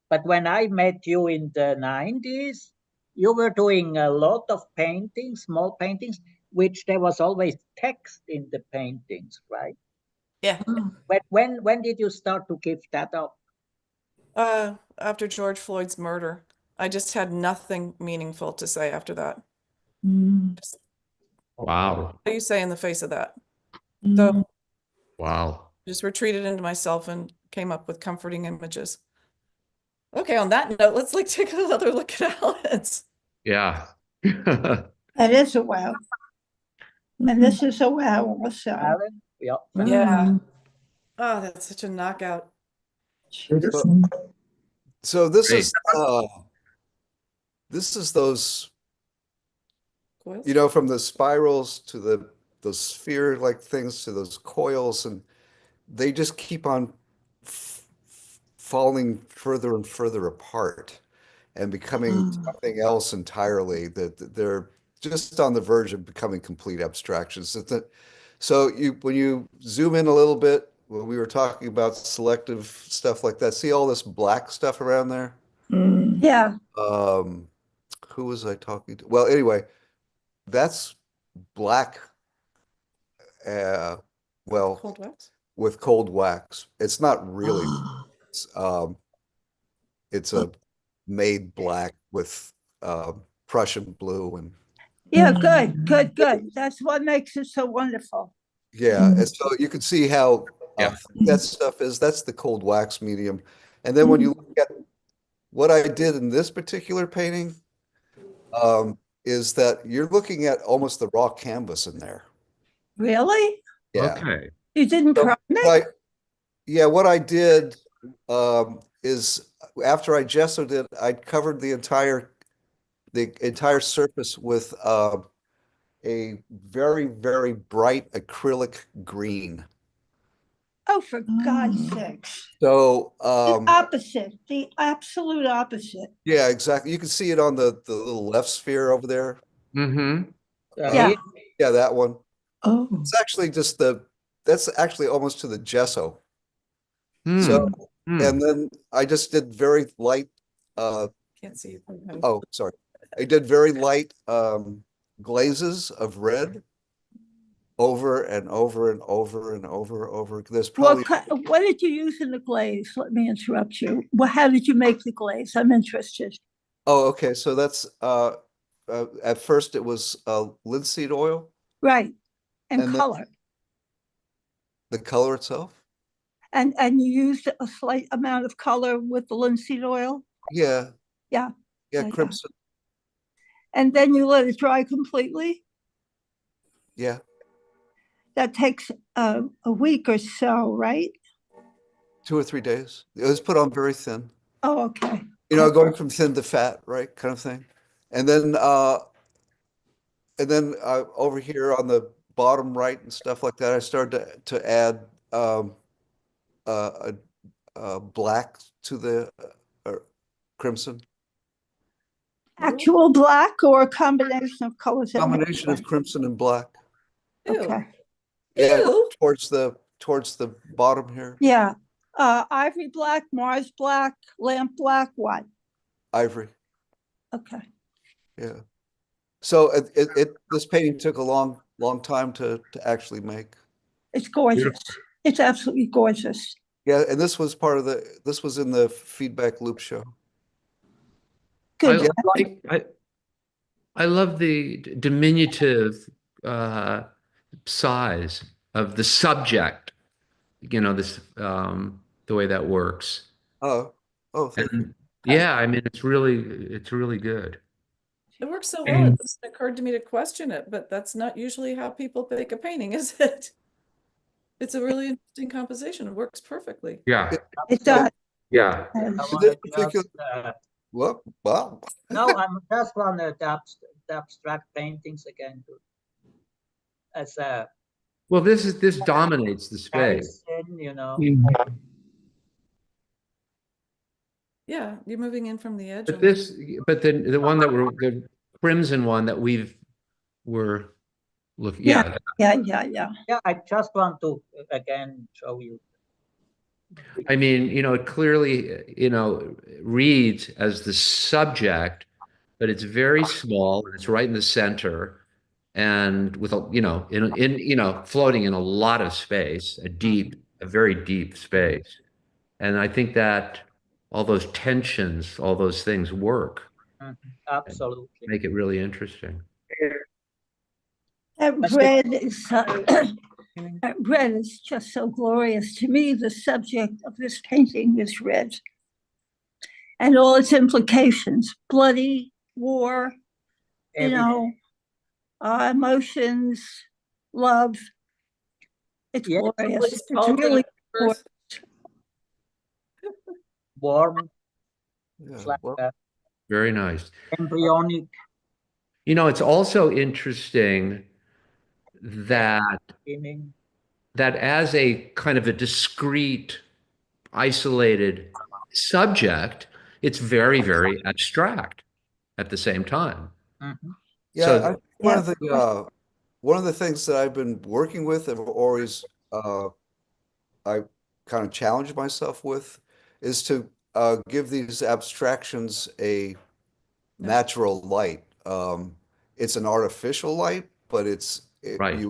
But when I met you in the 90s, you were doing a lot of paintings, small paintings, which there was always text in the paintings, right? Yeah. When did you start to give that up? After George Floyd's murder, I just had nothing meaningful to say after that. Just, Wow. what do you say in the face of that? Mm. So Wow. just retreated into myself and came up with comforting images. Okay, on that note, let's like take another look at Alan's. Yeah. That is a wow. And this is a wow also. Alan? Yeah. Yeah. Oh, that's such a knockout. So this Great. is those, Coils? you know, from the spirals to those sphere-like things to those coils, and they just keep on falling further and further apart and becoming something else entirely, that they're just on the verge of becoming complete abstractions. So when you zoom in a little bit, when we were talking about selective stuff like that, see all this black stuff around there? Yeah, Who was I talking to? Well, anyway, that's black, well, Cold wax? with cold wax. It's not really, it's a made black with Prussian blue, and yeah, good. That's what makes it so wonderful. yeah, and so you can see how Yeah. that stuff is. That's the cold wax medium. And then when you look at what I did in this particular painting, is that you're looking at almost the raw canvas in there. Really? Yeah. Okay. You didn't So prime it? what I did is after I gessoed it, I covered the entire surface with a very, very bright acrylic green. Oh, for God's sakes. So The opposite, the absolute opposite. yeah, exactly. You can see it on the little left sphere over there. Mm-hmm. Yeah. Yeah, that one. Oh. It's actually that's actually almost to the gesso. Hmm. So, Hmm. and then I just did very light, Can't see it. oh, sorry. I did very light glazes of red over and over and over and over. There's probably, What did you use in the glaze? Let me interrupt you. Well, how did you make the glaze? I'm interested. oh, okay. So that's at first it was linseed oil, Right. And And then- color. the color itself. And you used a slight amount of color with the linseed oil? Yeah. Yeah. Yeah, Yeah. crimson. And then you let it dry completely? Yeah. That takes a week or so, right? 2 or 3 days. It was put on very thin. Oh, okay. You know, going from thin to fat, right? Kind of thing. And then over here on the bottom right and stuff like that, I started to add black to the crimson. Actual black or a combination of colors? that make Combination of black? crimson and black. Ew. Okay. Yeah, Ew. towards the bottom here. Yeah. Ivory black, Mars black, lamp black, what? Ivory. Okay. Yeah. So this painting took a long time to actually make. It's gorgeous. Beautiful. It's absolutely gorgeous. Yeah, and this was in the feedback loop show. Good. I love the diminutive size of the subject, you know, this the way that works. Oh, thank you. And yeah, I mean it's really good. It works so well, it doesn't occur to me to question it, but that's not usually how people make a painting, is it? It's a really interesting composition. It works perfectly. Yeah. It does. Yeah. I Yes. wanna particular- just Well, No, I'm just on the abstract paintings again. As a Well, this dominates the space. Hansen, you know. Yeah, you're moving in from the edge. But of this, but the one that the crimson one that we're looking, yeah, Yeah. Yeah, I just want to again show you. I mean, it clearly, reads as the subject, but it's very small and it's right in the center and with floating in a lot of space, a very deep space. And I think that all those tensions, all those things work and Absolutely. make it really interesting. That red is just so glorious. To me, the subject of this painting is red and all its implications, bloody, war, emotions, love. It's glorious. It's really glorious. Warm, yeah, like well, Very nice. embryonic. It's also interesting that Beginning. that as a kind of a discrete, isolated subject, it's very, very abstract at the same time. Mhm. yeah. So- I think one of the things that I've been working with, and always I kind of challenge myself with, is to give these abstractions a natural light. It's an artificial light, but Right.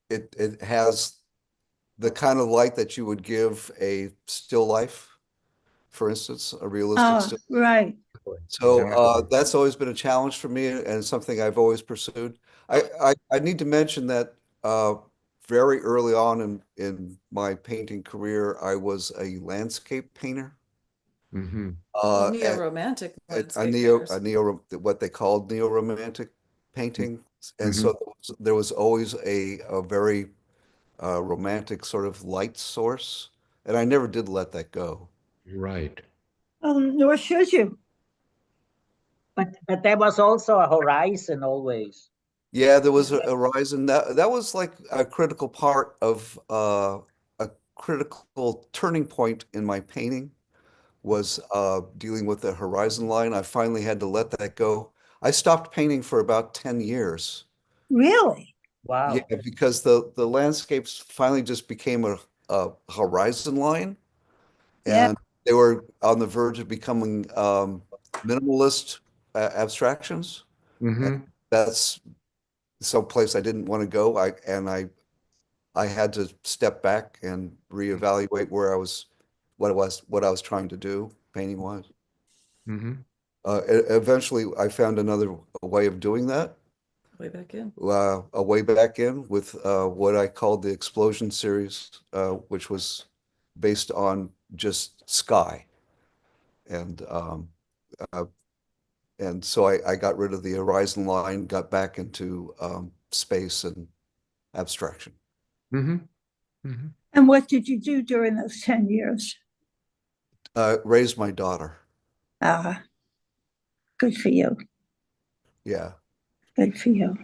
it has the kind of light that you would give a still life, for instance, a realistic still. Right. So Exactly. that's always been a challenge for me and something I've always pursued. I need to mention that very early on in my painting career, I was a landscape painter. Mhm. And neo-romantic a landscape neo painters. what they called neo-romantic painting. And Mhm. so there was always a very romantic sort of light source. And I never did let that go. Right. Nor should you. But there was also a horizon always. Yeah, there was a horizon. That was like a critical part of a critical turning point in my painting was dealing with the horizon line. I finally had to let that go. I stopped painting for about 10 years. Really? Wow. Yeah, because the landscapes finally just became a horizon line, Yeah. and they were on the verge of becoming minimalist abstractions. Mhm. That's someplace I didn't want to go. I had to step back and reevaluate what I was trying to do painting wise. Mhm. Eventually, I found another way of doing that. Way back in. A way back in with what I called the Explosion series, which was based on just sky, and uh, and so I got rid of the horizon line, got back into space and abstraction. Mhm. Mhm. And what did you do during those 10 years? Raised my daughter. Good for you. Yeah. Good for you.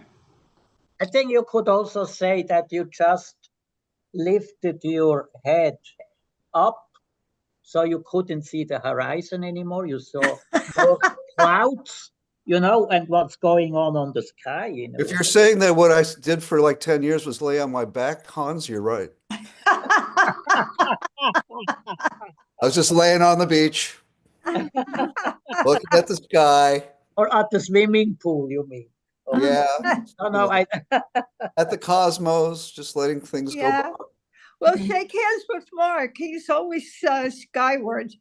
I think you could also say that you just lifted your head up so you couldn't see the horizon anymore. You saw more clouds, and what's going on the sky. If you're saying that what I did for like 10 years was lay on my back, Hans, you're right. I was just laying on the beach, looking at the sky. Or at the swimming pool, you mean? Oh, Yeah. no, At the cosmos, just letting things go Yeah. by. Well, shake hands with Mark. He's always skyward.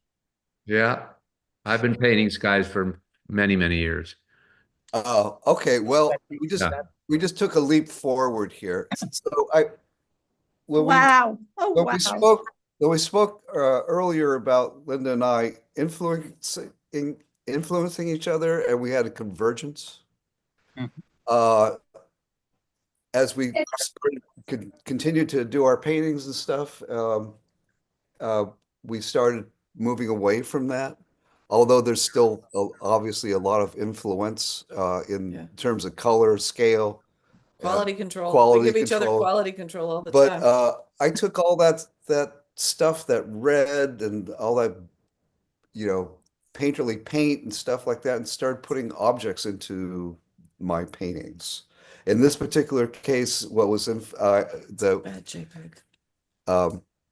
Yeah. I've been painting skies for many, many years. Oh, okay. Well, Yeah. we just took a leap forward here. So when Wow. Oh, when wow. we spoke earlier about Linda and I influencing each other, and we had a convergence. Mhm. As we continued to do our paintings and stuff, we started moving away from that. although there's still obviously a lot of influence in Yeah. terms of color, scale, Quality control. quality We give each other control. quality control all the but time. I took all that stuff, that red and all that, painterly paint and stuff like that, and started putting objects into my paintings. In this particular case, what was in Bad JPEG.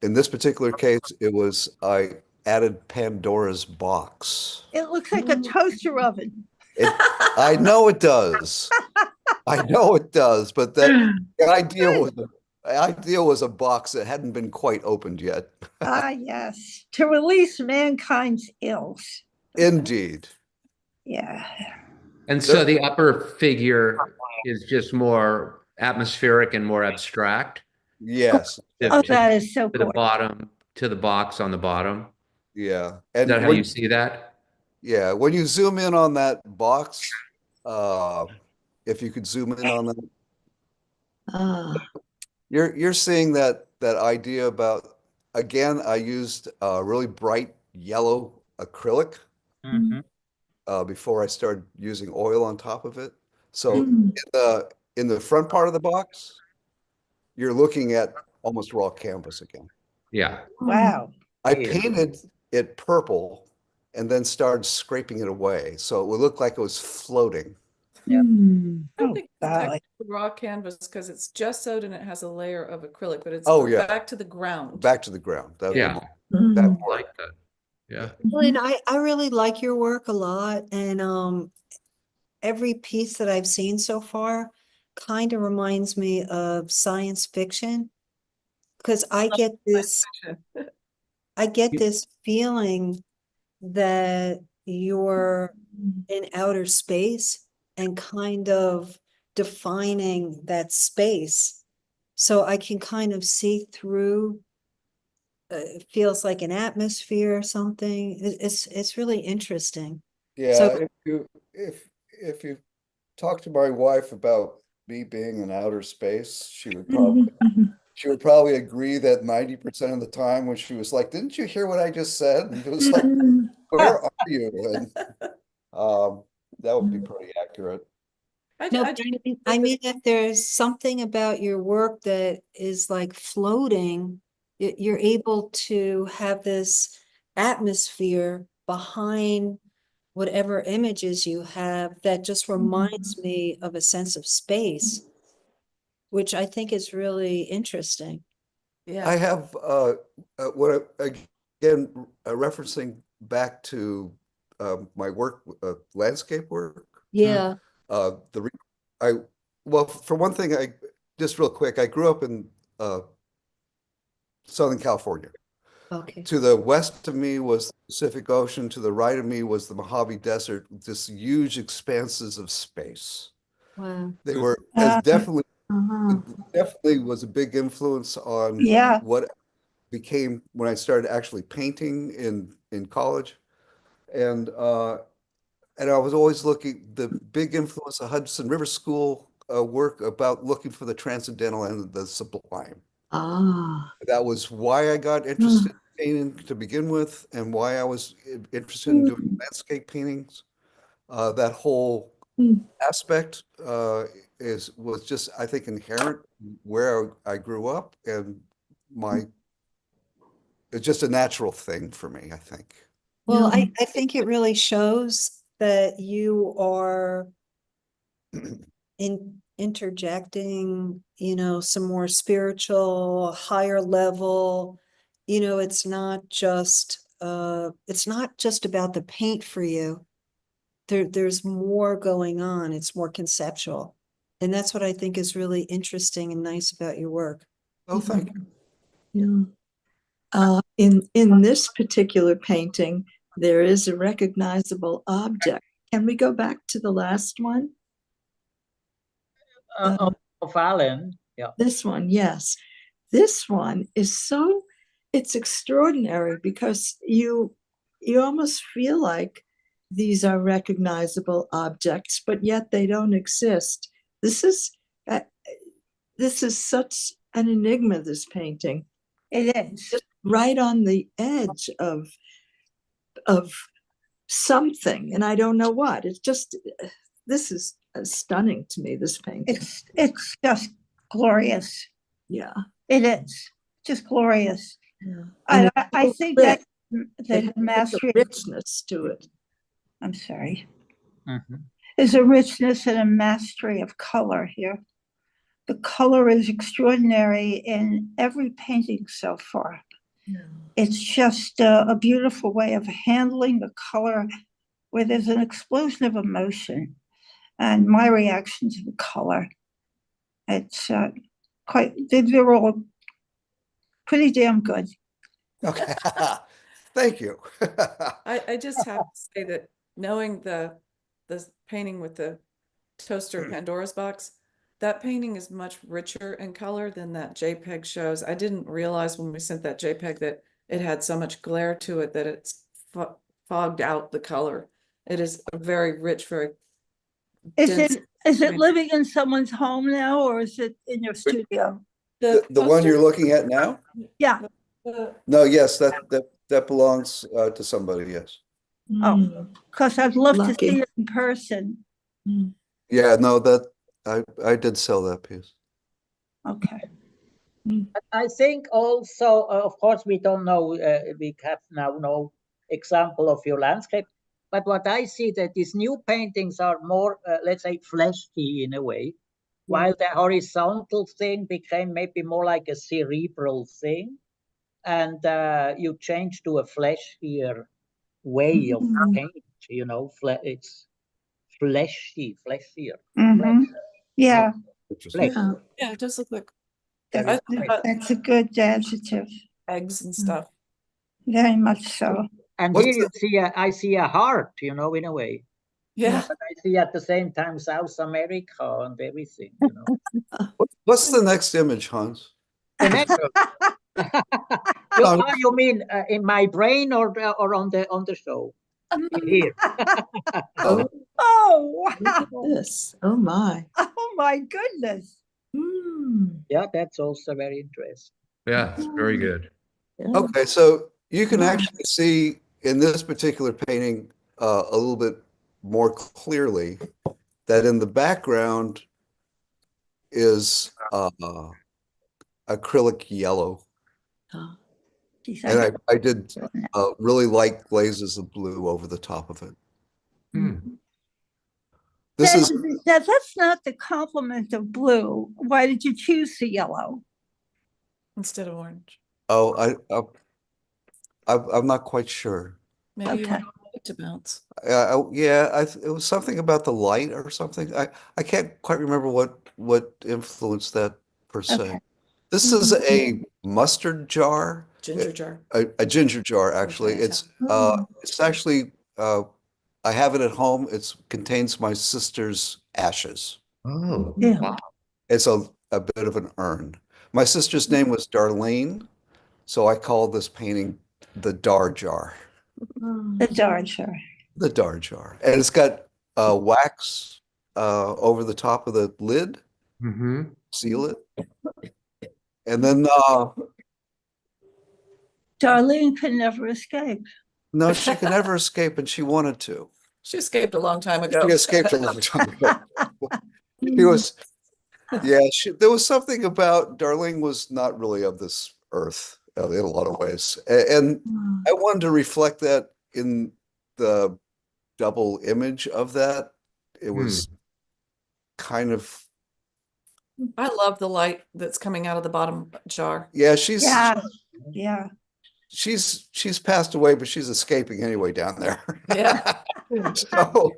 in this particular case, I added Pandora's box. It looks like a toaster oven. I know it does. I know it does, but the idea was a box that hadn't been quite opened yet. Ah, yes, to release mankind's ills. Indeed. Yeah. And so the upper figure is just more atmospheric and more abstract. Yes. Oh, that is so To the cool. bottom, to the box on the bottom. Yeah. Is And that how you see that? yeah, when you zoom in on that box, if you could zoom in on that, you're seeing that idea about, again, I used really bright yellow acrylic before I started using oil on top of it. So in the front part of the box, you're looking at almost raw canvas again. Yeah. Wow. I painted it purple and then started scraping it away, so it would look like it was floating. I don't Oh, think it's golly. technically raw canvas because it's gessoed and it has a layer of acrylic, but it's back to the ground. Back to the ground. Yeah. That I part. like that. Yeah. Lynn, I really like your work a lot, and every piece that I've seen so far kind of reminds me of science fiction, because I get this feeling that you're in outer space and kind of defining that space. So I can kind of see through, it feels like an atmosphere or something. It's really interesting. Yeah, So if you talk to my wife about me being in outer space, she would probably agree that 90% of the time when she was like, "Didn't you hear what I just said?" And it was like, "Where are you?" And that would be pretty accurate. no, I mean that there's something about your work that is like floating. You're able to have this atmosphere behind whatever images you have that just reminds me of a sense of space, which I think is really interesting. Yeah. I have again, referencing back to my work, landscape work. Yeah. Well, for one thing, just real quick, I grew up in Southern California. Okay. To the west of me was the Pacific Ocean. To the right of me was the Mojave Desert, just huge expanses of space. Wow. They were definitely was a big influence on what became when I started actually painting in college. And I was always looking, the big influence of Hudson River School work about looking for the transcendental and the sublime. That was why I got interested in painting to begin with, and why I was interested in doing landscape paintings. That whole aspect was just, I think, inherent where I grew up, and it's just a natural thing for me, I think. Well, I think it really shows that you are interjecting, some more spiritual, higher level, it's not just about the paint for you. There's more going on. It's more conceptual. And that's what I think is really interesting and nice about your work. Oh, thank you. Yeah. In this particular painting, there is a recognizable object. Can we go back to the last one? Of Allen. Yeah. This one, yes. This one is it's extraordinary because you almost feel like these are recognizable objects, but yet they don't exist. This is such an enigma, this painting. It is. Just right on the edge of something, and I don't know what. It's just, this is stunning to me, this painting. It's just glorious. Yeah. It is just glorious. Yeah. I And I it's think lit. that It the has a mastery. richness to it. I'm sorry. Mhm. There's a richness and a mastery of color here. The color is extraordinary in every painting so far. Yeah. It's just a beautiful way of handling the color where there's an explosion of emotion. And my reaction to the color, it's they're all pretty damn good. Okay. Thank you. I just have to say that knowing the painting with the toaster Pandora's box, that painting is much richer in color than that JPEG shows. I didn't realize when we sent that JPEG that it had so much glare to it that it's fogged out the color. It is a very rich, very Is dense it painting. living in someone's home now, or is it in your studio? The one poster- you're looking at now? Yeah. No, yes, that belongs to somebody, yes. Oh. Mm. Because I'd love Lucky. to see it in person. Mm. Yeah, no, that I did sell that piece. Okay. I think also, of course, we don't know, we have now no example of your landscape, but what I see that these new paintings are more, let's say, fleshy in a way, while the horizontal thing became maybe more like a cerebral thing, and you change to a fleshier way of paint, you know, it's fleshier. Mhm. Yeah, Interesting. Flesh. Yeah. Yeah, it does look like that's, that's a good adjective. eggs and stuff. Very much so. And What's here you see, I see a heart, you know, in a way. Yeah. But I see at the same time South America and everything, you know. What's the next image, Hans? The next you mean in my brain or on the show? Here. Oh, Oh, Look at wow. this. Oh my. Oh, my goodness. Mm. Yeah, that's also very interesting. Yeah, it's very good. Yeah. okay. So you can Wow. actually see in this particular painting a little bit more clearly that in the background is acrylic yellow. Oh. Geez, And I did really light glazes of blue over the top of it. Hmm. This is now that's not the complement of blue. Why did you choose the yellow? Instead of orange. oh I'm not quite sure. Maybe you Okay. want it to bounce. Yeah, it was something about the light or something. I can't quite remember what influenced that per se. Okay. This is a mustard jar, Ginger jar. a ginger jar actually. Okay. It's actually I have it at home. It contains my sister's ashes. Oh, Yeah. wow. It's a bit of an urn. My sister's name was Darlene, so I call this painting the Dar Jar. The Dodger. The Dar Jar. And it's got wax over the top of the lid, Mm-hmm. seal it. And then Darlene could never escape. no, she could never escape, and she wanted to. She escaped a long time ago. She escaped a long time ago. She was, yeah, there was something about Darlene was not really of this earth in a lot of ways. And I wanted to reflect that in the double image of that. It was kind of, I love the light that's coming out of the bottom jar. yeah, Yeah. she's passed away, but she's escaping anyway down there. Yeah. So,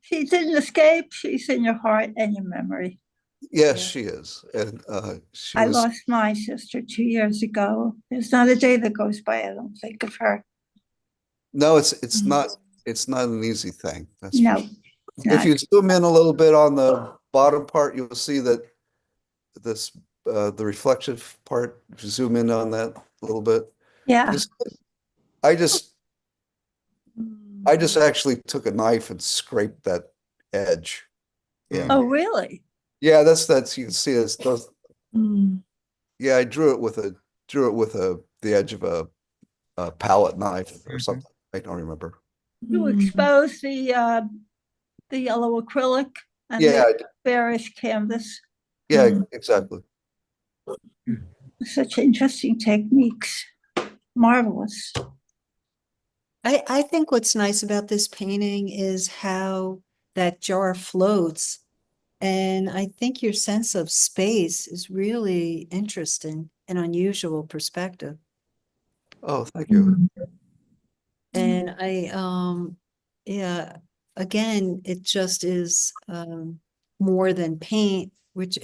She didn't escape. She's in your heart and your memory. yes, she is. And she I was, lost my sister 2 years ago. There's not a day that goes by I don't think of her. no, it's not an easy thing. That's No, for sure. it's If not. you zoom in a little bit on the bottom part, you'll see that this the reflective part, if you zoom in on that a little bit. Yeah. I just actually took a knife and scraped that edge in. Oh, really? Yeah, that's you can see it's those. Mm. Yeah, I drew it with the edge of a palette knife or something. I don't remember. You expose the yellow acrylic and Yeah, the bearish canvas. yeah, exactly. Such interesting techniques. Marvelous. I think what's nice about this painting is how that jar floats. And I think your sense of space is really interesting and unusual perspective. Oh, thank you. And yeah, again, it just is more than paint, which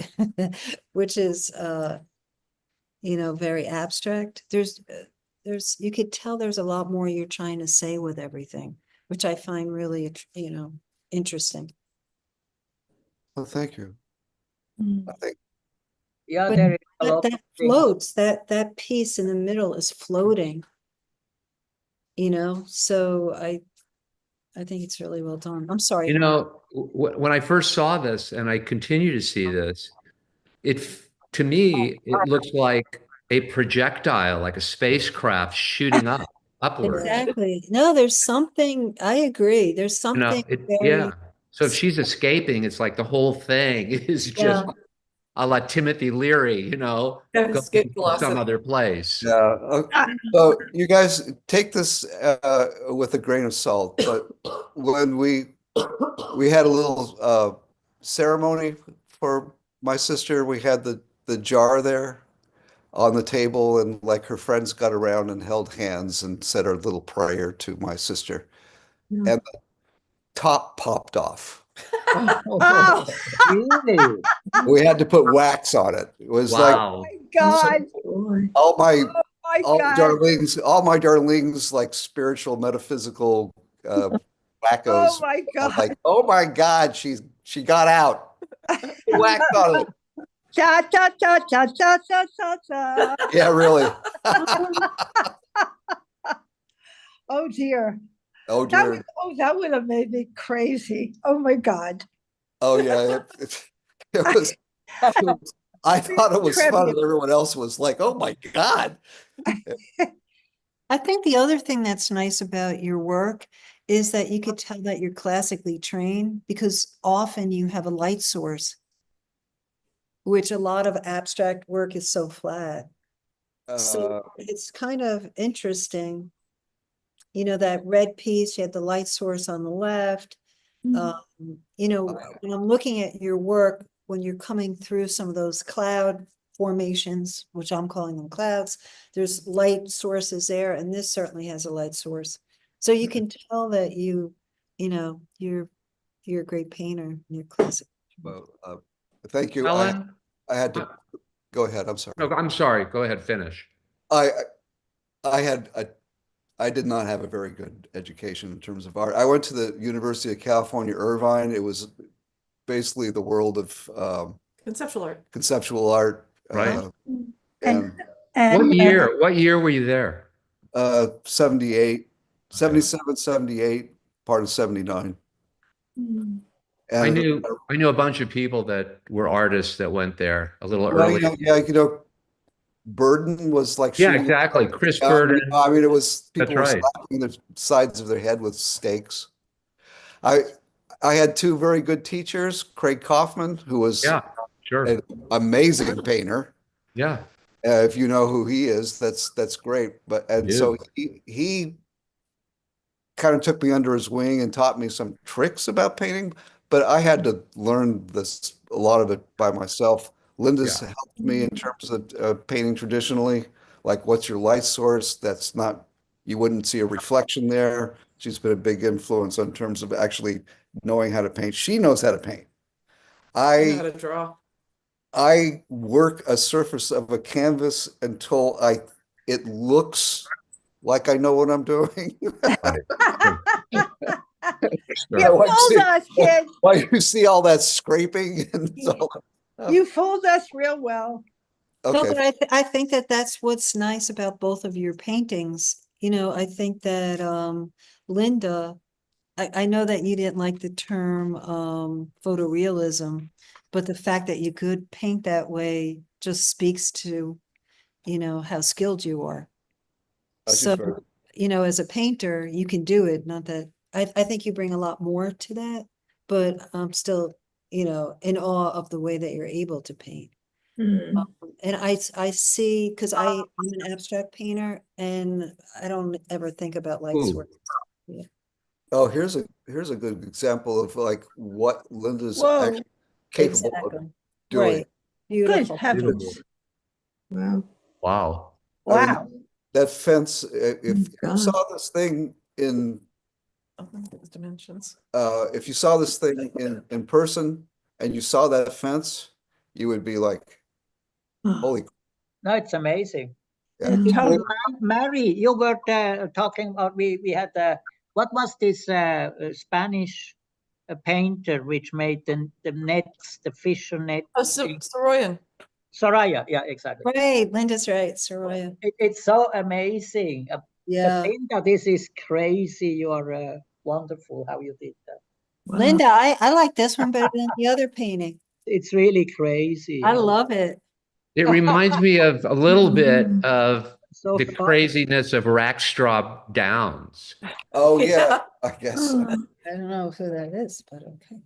which is very abstract. There's you could tell there's a lot more you're trying to say with everything, which I find really interesting. Oh, thank you. I think Yeah, But there is a lot that of things. floats, that piece in the middle is floating, so I think it's really well done. I'm sorry. You know, when I first saw this, and I continue to see this, to me, it looks like a projectile, like a spacecraft shooting upwards. Exactly. No, there's something, I agree. There's You know, something yeah. very, So if she's escaping, it's like the whole thing is just yeah. a la Timothy Leary, you know, Yeah, going escape to velocity. some other place. yeah. So you guys take this with a grain of salt, but when we had a little ceremony for my sister, we had the jar there on the table, and like her friends got around and held hands and said our little prayer to my sister, and the top popped off. Oh Really? We had to put wax on it. It was like Wow. God. all my My all God. my darlings, like spiritual, metaphysical Oh wackos, my God. like, oh my God, she got out. Wax on it. Cha cha cha cha cha cha cha cha. Yeah, really. Oh dear. Oh That dear. that would have made me crazy. Oh my God. Oh yeah. It was. I thought it was fun, Tribute. and everyone else was like, "Oh my God!" I think the other thing that's nice about your work is that you could tell that you're classically trained because often you have a light source, which a lot of abstract work is so flat. So it's kind of interesting, that red piece, you had the light source on the left. When I'm looking at your work, when you're coming through some of those cloud formations, which I'm calling them clouds, there's light sources there, and this certainly has a light source. So you can tell that you're a great painter. You're classic. Well, thank you. Ellen? I had to go ahead. I'm sorry. No, I'm sorry. Go ahead, finish. I did not have a very good education in terms of art. I went to the University of California, Irvine. It was basically the world of Conceptual art. conceptual art. Right. And What year were you there? 78, 77, 78, part of 79. I And knew a bunch of people that were artists that went there a little well, early. Burden was like Yeah, shooting exactly. Chris down. Burden. I mean, it was That's people were right. slapping the sides of their head with stakes. I had two very good teachers, Craig Kaufman, who was Yeah, sure. an amazing painter. Yeah. If you know who he is, that's great. So he kind of took me under his wing and taught me some tricks about painting, but I had to learn a lot of it by myself. Linda's helped me in terms of painting traditionally, like what's your light source? You wouldn't see a reflection there. She's been a big influence in terms of actually knowing how to paint. She knows how to paint. I know how to draw. I work a surface of a canvas until it looks like I know what I'm doing. You fooled us, kid. Why you see all that scraping and You fooled us real well. No, okay. but I think that that's what's nice about both of your paintings. I think that Linda, I know that you didn't like the term photorealism, but the fact that you could paint that way just speaks to, how skilled you are. She's So, very- you know, as a painter, you can do it. Not that I think you bring a lot more to that, but I'm still, you know, in awe of the way that you're able to paint. Hmm. And I see, because I'm an abstract painter and I don't ever think about light Ooh. sources. Oh, here's a good example of like what Linda's Whoa, actually capable of Exactly. doing. Right. good Beautiful. heavens. Wow. Wow. I mean, Wow. that fence, if Oh, you saw this thing in, Oh, look at the dimensions. if you saw this thing in person and you saw that fence, you would be like, Oh, holy, No, it's amazing. yeah. It's totally- Mary, you were talking about, we had, what was this Spanish painter which made the nets, the fisher net? Oh, so Soroyan. Soraya, yeah, exactly. Right. Linda's right. Soraya. It's so amazing. Yeah. Linda, this is crazy. You are wonderful how you did that. wow. Linda, I like this one better than the other painting. It's really crazy. I love it. It reminds me of a little bit Mm. of So the fun. craziness of Rackstraw Downs. Oh, yeah, I guess. Oh, I don't know who that is, but okay.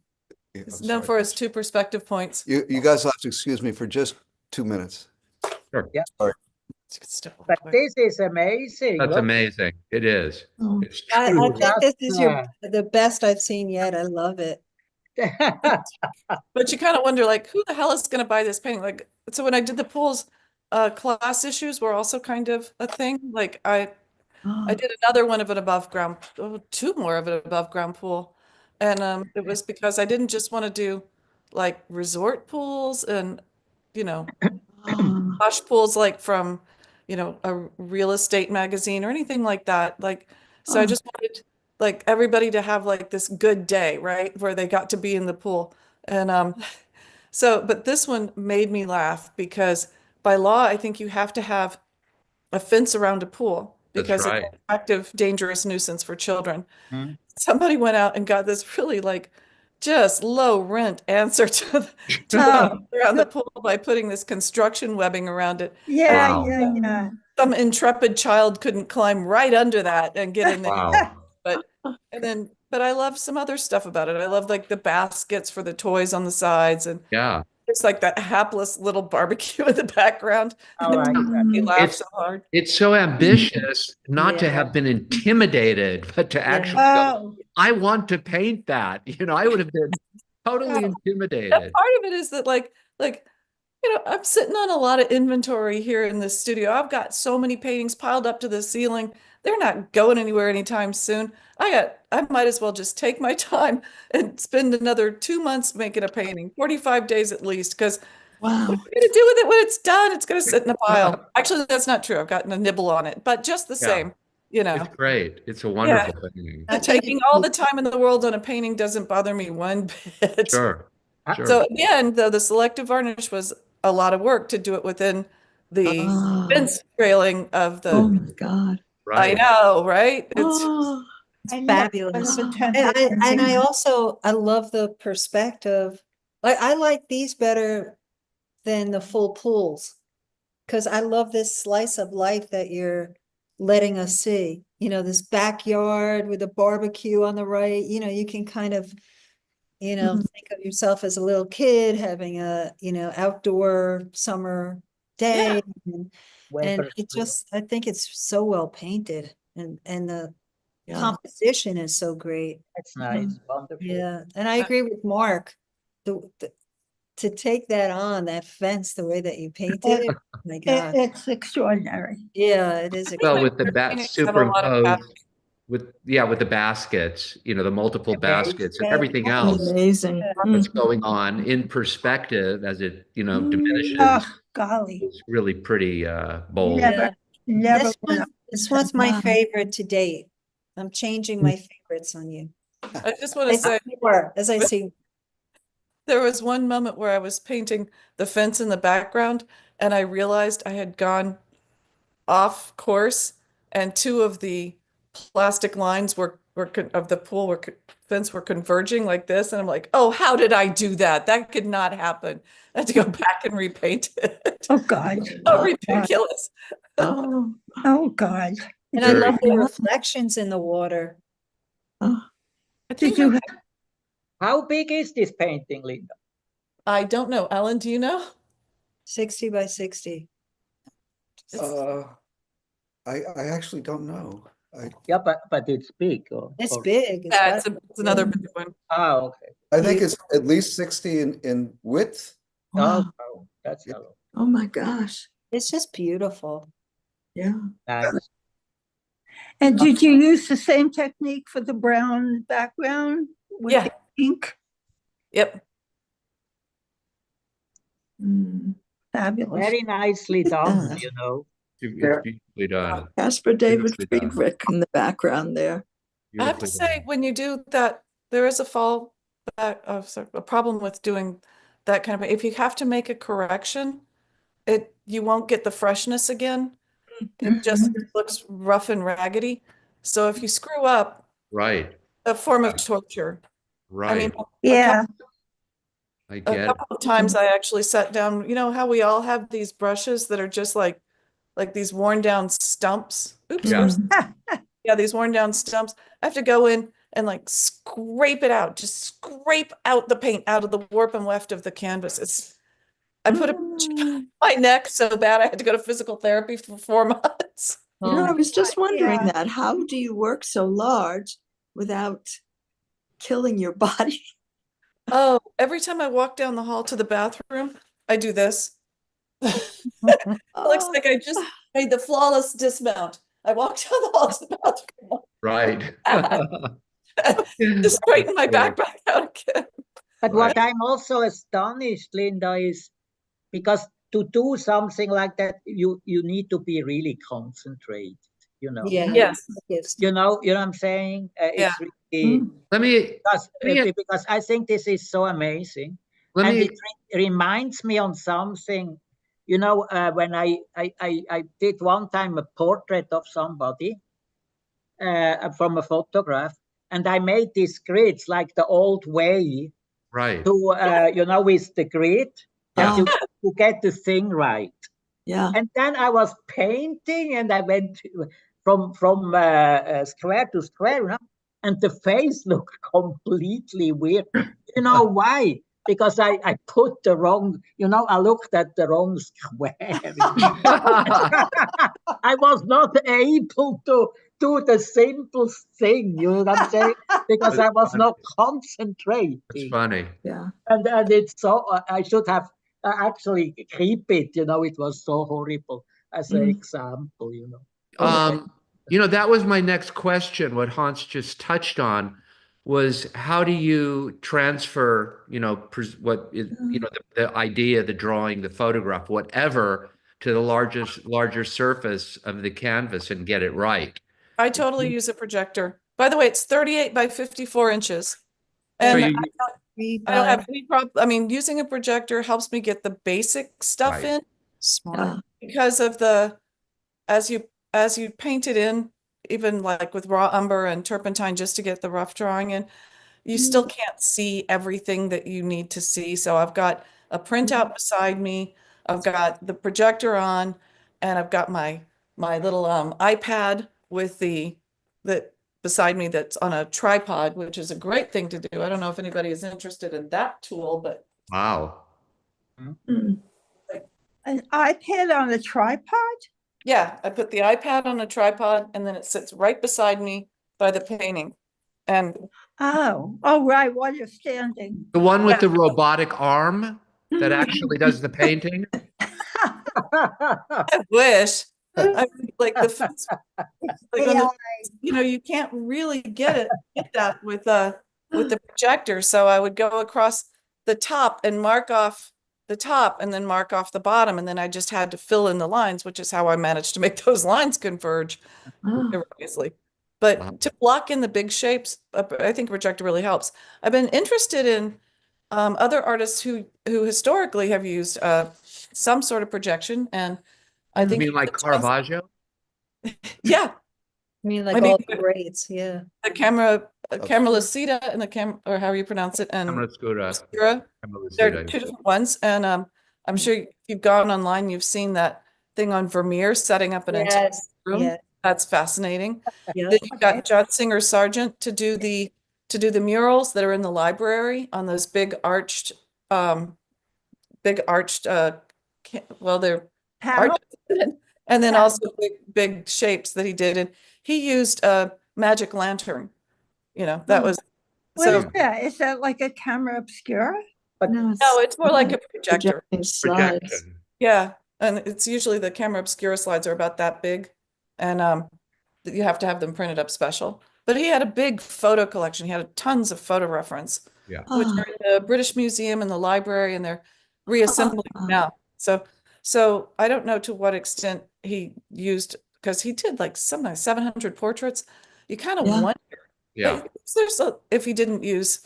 Yeah, It's I'm known sorry. for his two perspective points. You guys will have to excuse me for just 2 minutes. Sure. Yeah. Sorry. But this is amazing. That's Look. amazing. It is. oh. It's I true. think this is Just, the best I've seen yet. I love it. But you kind of wonder, like, who the hell is going to buy this painting? Like, so when I did the pools, class issues were also kind of a thing. Like, I did another one of an above ground, two more of an above ground pool. And it was because I didn't just want to do like resort pools and, you know, Oh. posh pools like from, you know, a real estate magazine or anything like that. Like, so I Oh. just wanted like everybody to have like this good day, right? Where they got to be in the pool. And so, but this one made me laugh because by law, I think you have to have a fence around a pool That's because right. it's an active, dangerous nuisance for children. Hmm. Somebody went out and got this really like just low rent answer to the Oh, fence around the pool by putting this construction webbing around it. yeah, Wow. yeah. Some intrepid child couldn't climb right under that and get in there. Wow. But I love some other stuff about it. I love like the baskets for the toys on the sides and Yeah. it's like that hapless little barbecue in the background. I like that. He laughed It's- so hard. It's so ambitious not to Yeah. have been intimidated, but to actually go, Oh, I want to paint that. You know, I would have been totally And intimidated. part of it is that like, you know, I'm sitting on a lot of inventory here in the studio. I've got so many paintings piled up to the ceiling. They're not going anywhere anytime soon. I might as well just take my time and spend another 2 months making a painting, 45 days at least, because Wow. what are you going to do with it when it's done? It's going to sit in a pile. Actually, that's not true. I've gotten a nibble on it, but just the Yeah. same, you know. It's great. It's a wonderful painting. I think Taking all the time in the world on a painting doesn't bother me one bit. Sure. Sure. So again, though the selective varnish was a lot of work to do it within the Oh. fence railing of the. Oh my God. I Right. know, right? It's Oh. I never Fabulous. would have And attended. I love the perspective. Like I like these better than the full pools. Cause I love this slice of life that you're letting us see. You know, this backyard with a barbecue on the right, you know, you can kind of, you know, Mhm. think of yourself as a little kid having a, you know, outdoor summer day. And Weber it Street. just, I think it's so well painted and the Yeah. composition is so great. That's nice. Wonderful. Yeah, and I agree with Mark. The to take that on, that fence, the way that you painted it, oh my God. It's extraordinary. Yeah, it is. Well, My with the paintings have a lot of superimposed with the baskets, you know, the multiple Okay. baskets and everything else Amazing. that's Mm. going on in perspective as it, you know, Mm. diminishes. Oh, golly. It's really pretty bold. Never, Yeah. never. This would one, this one's my Wow. favorite to date. I'm changing my favorites on you. I just want to As say I see, there was one moment where I was painting the fence in the background and I realized I had gone off course and two of the plastic lines of the pool fence were converging like this. And I'm like, oh, how did I do that? That could not happen. I had to go back and repaint it. Oh, God. So ridiculous. Oh. Oh, God. And I love the Very- reflections in the water. Oh, I Did think you, my- How big is this painting, Linda? I don't know. Ellen, do you know? 60 by 60. I actually don't know. Yeah, but it's big. It's big. It's Yeah, got- it's another big one. Okay. I think it's at least 60 in width. wow. Oh, that's a lot. Oh my gosh. It's just beautiful. Yeah. Nice. and did you use the same technique for the brown background with Yeah. the ink? Yep. Mm. Fabulous. Very nicely done, Yeah. you know. It's beautifully done. Caspar David Beautifully done. Friedrich in the background there. I have to Beautifully say, done. when you do that, there is a a problem with doing that kind of, if you have to make a correction, you won't get the freshness again. It just looks rough and raggedy. So if you screw up, Right, a form of torture. I mean, right. Yeah. I a get it. couple of times I actually sat down, you know how we all have these brushes that are just like these worn down stumps. Oops, Yeah. where's yeah, these worn down stumps. I have to go in and like scrape it out, just scrape out the paint out of the warp and weft of the canvas. I put it on my neck so bad I had to go to physical therapy for 4 months. You know, I was just wondering Yeah. that. How do you work so large without killing your body? Oh, every time I walk down the hall to the bathroom, I do this. Looks Oh, like I just made the flawless dismount. I walked down the hall to the bathroom, Right. just straighten my backpack out again. But Right. what I'm also astonished, Linda, is because to do something like that, you need to be really concentrated, you know. Yeah. Yes. Yes. You know what I'm saying? Yeah. It's really Let me, because I think this is so amazing. let And me, it reminds me on something, you know, when I did one time a portrait of somebody from a photograph, and I made these grids like the old way right. to, you know, with the grid, Yeah. to get the thing right. yeah. And then I was painting, and I went from square to square, you know, and the face looked completely weird. You know why? Because I put the wrong, you know, I looked at the wrong square. I was not able to do the simplest thing, you know what I'm saying? Because I was not It's concentrating. funny. Yeah. And it's so, I should have actually keep it, you know, it was so horrible as an example, you know. You know, that was my next question. What Hans just touched on was how do you transfer, you know, you know, the idea, the drawing, the photograph, whatever, to the larger surface of the canvas and get it right. I totally use a projector. By the way, it's 38 by 54 inches. And So I don't have any problem. I mean, using a projector helps me get the basic stuff Right. in Smart. because of as you paint it in, even like with raw umber and turpentine, just to get the rough drawing in, you still can't see everything that you need to see. So I've got a printout beside me. I've got the projector on, and I've got my little iPad with that beside me that's on a tripod, which is a great thing to do. I don't know if anybody is interested in that tool, but Wow. Mm. An iPad on a tripod? yeah, I put the iPad on a tripod and then it sits right beside me by the painting. And Oh, right, while you're standing. The one with the robotic arm that actually does the painting? I wish like you know, you can't really get that with the projector. So I would go across the top and mark off the top and then mark off the bottom. And then I just had to fill in the lines, which is how I managed to make those lines converge erroneously. But to block in the big shapes, I think projector really helps. I've been interested in other artists who historically have used some sort of projection, and I You think mean like Caravaggio? yeah, I mean, like I mean, all the grades, yeah. the camera lucida and the or how you pronounce it, and Camera Scura. Oscura. Camera They're Lucida. two different ones, and I'm sure if you've gone online, you've seen that thing on Vermeer setting up an entire Yes, room. yeah. That's fascinating. Yeah. Then you got John Singer Sargent to do the murals that are in the library on those big arched well, they're Panel? arched, and then also big shapes that he did. And he used a magic lantern. That was What is so. that? Is that like a camera obscura? But No, it's more like a projector. projecting slides. Projection. Yeah, and it's usually the camera obscura slides are about that big, and you have to have them printed up special. But he had a big photo collection. He had tons of photo reference, Yeah. which Ah, are in the British Museum and the library, and they're reassembling now. So I don't know to what extent he used, because he did like something like 700 portraits. You kind of Yeah. wonder Yeah. if he didn't use,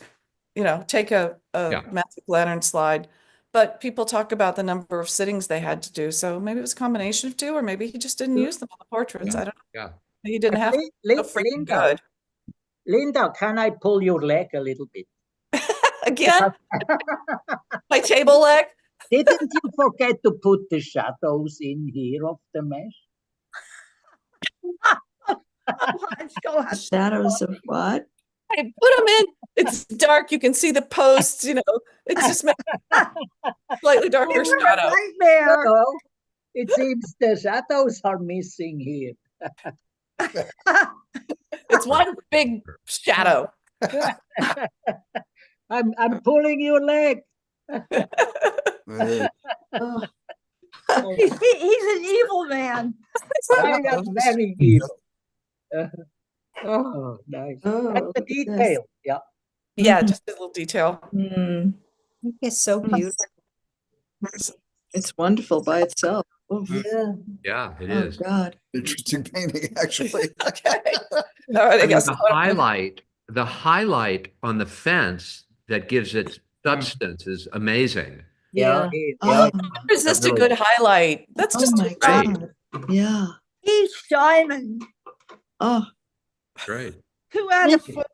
take a Yeah. magic lantern slide. But people talk about the number of sittings they had to do. So maybe it was a combination of two, or maybe he just didn't use them on the portraits. I don't know. Yeah. He didn't have to. So freaking good. Linda, can I pull your leg a little bit? Again, my table leg. Didn't you forget to put the shadows in here of the mesh? Let's go ahead. shadows of what? I put them in. It's dark. You can see the posts. It's just makes slightly darker You're a shadow. nightmare. No, it seems the shadows are missing here. It's one big shadow. I'm pulling your leg. Oh, He's an evil man. I am very evil. Oh, nice. oh, That's look the at this. detail. Yeah. Yeah, just a little detail. Mm, It's so beautiful. it's wonderful by itself. Oh, Yeah. Yeah, it oh is. God. Interesting painting, actually. Okay. All right, I I mean, guess. the highlight on the fence that gives it substance is amazing. Yeah. Oh, Resist a good highlight. That's oh just my great. God. Yeah. Each diamond, Oh, Great. 2 out of 4.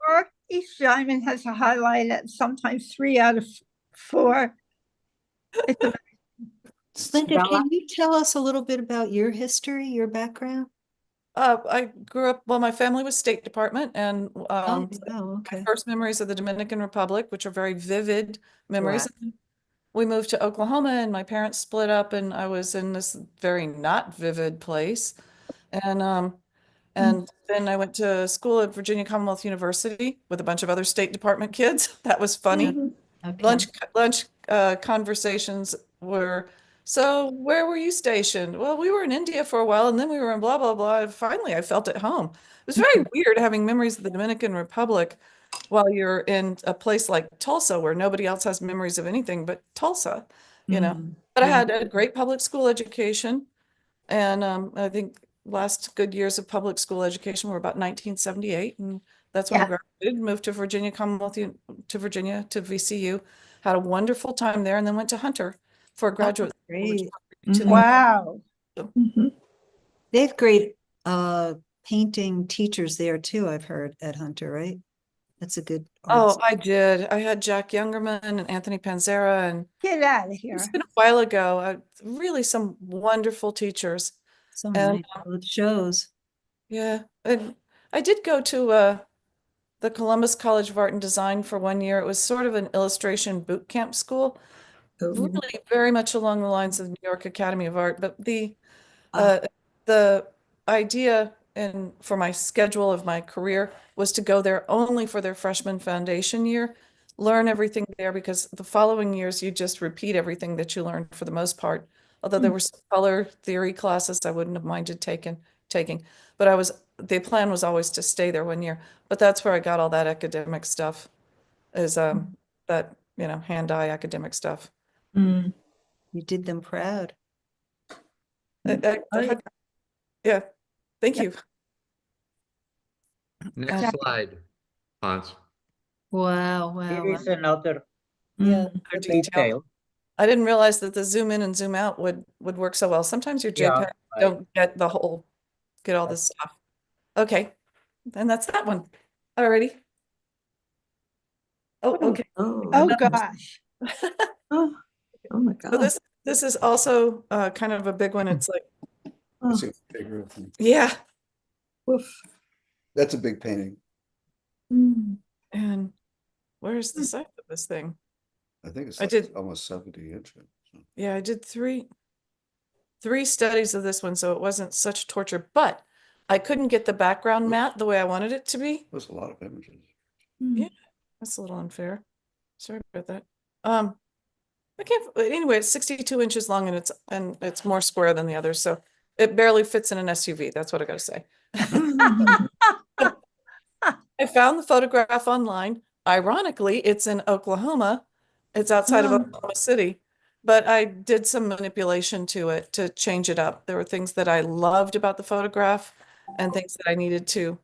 Each diamond has a highlight at sometimes 3 out of 4. Linda, Now, can you tell us a little bit about your history, your background? I grew up, well, my family was State Department, and Oh, my okay. first memories of the Dominican Republic, which are very vivid memories. We moved to Oklahoma, and my parents split up, and I was in this very not vivid place. And then I went to school at Virginia Commonwealth University with a bunch of other State Department kids. That was funny. Okay. Lunch conversations were, so where were you stationed? Well, we were in India for a while, and then we were in blah, blah, blah. And finally, I felt at home. It was very weird having memories of the Dominican Republic while you're in a place like Tulsa, where nobody else has memories of anything but Tulsa, But I had a great public school education. And I think last good years of public school education were about 1978. And that's when I graduated, moved to Virginia Commonwealth, to Virginia, to VCU, had a wonderful time there, and then went to Hunter for a graduate school, which Great. brought me to Wow. Mhm. They have great painting teachers there too, I've heard, at Hunter, right? That's a good Oh, art. I did. I had Jack Youngerman and Anthony Panzera, and Get out of here. it's been a while ago. Really some wonderful teachers. So And nice. Well, it shows. yeah, and I did go to the Columbus College of Art and Design for 1 year. It was sort of an illustration boot camp school, Oh, really very much along the lines of New York Academy of Art. But the idea for my schedule of my career was to go there only for their freshman foundation year, learn everything there, because the following years you just repeat everything that you learned for the most part. Although there were some color theory classes I wouldn't have minded taking, but the plan was always to stay there 1 year. But that's where I got all that academic stuff, is that hand-eye academic stuff. Mm. you did them proud. Yeah, thank you. Next slide, Hans. Wow, wow. Here is another Yeah, Mm. other detail. detail. I didn't realize that the zoom in and zoom out would work so well. Sometimes your Yeah, JPEG right. don't get all this stuff. Okay, and that's that one. Alrighty. Oh, okay. Oh, Oh, gosh. oh, oh my So God. this is also kind of a big one. It's like, Oh, Seems bigger than- yeah, Woof. That's a big painting. And where's the size of this thing? I think it's I like did- almost 70 inches. Yeah, I did three studies of this one, so it wasn't such torture, but I couldn't get the background matte the way I wanted it to be. There's a lot of images. Yeah, that's a little unfair. Sorry about that. I can't, anyway, it's 62 inches long and it's more square than the others, so it barely fits in an SUV. That's what I gotta say. I found the photograph online. Ironically, it's in Oklahoma. It's outside of Oklahoma City, but I did some manipulation to it to change it up. There were things that I loved about the photograph and things that I needed to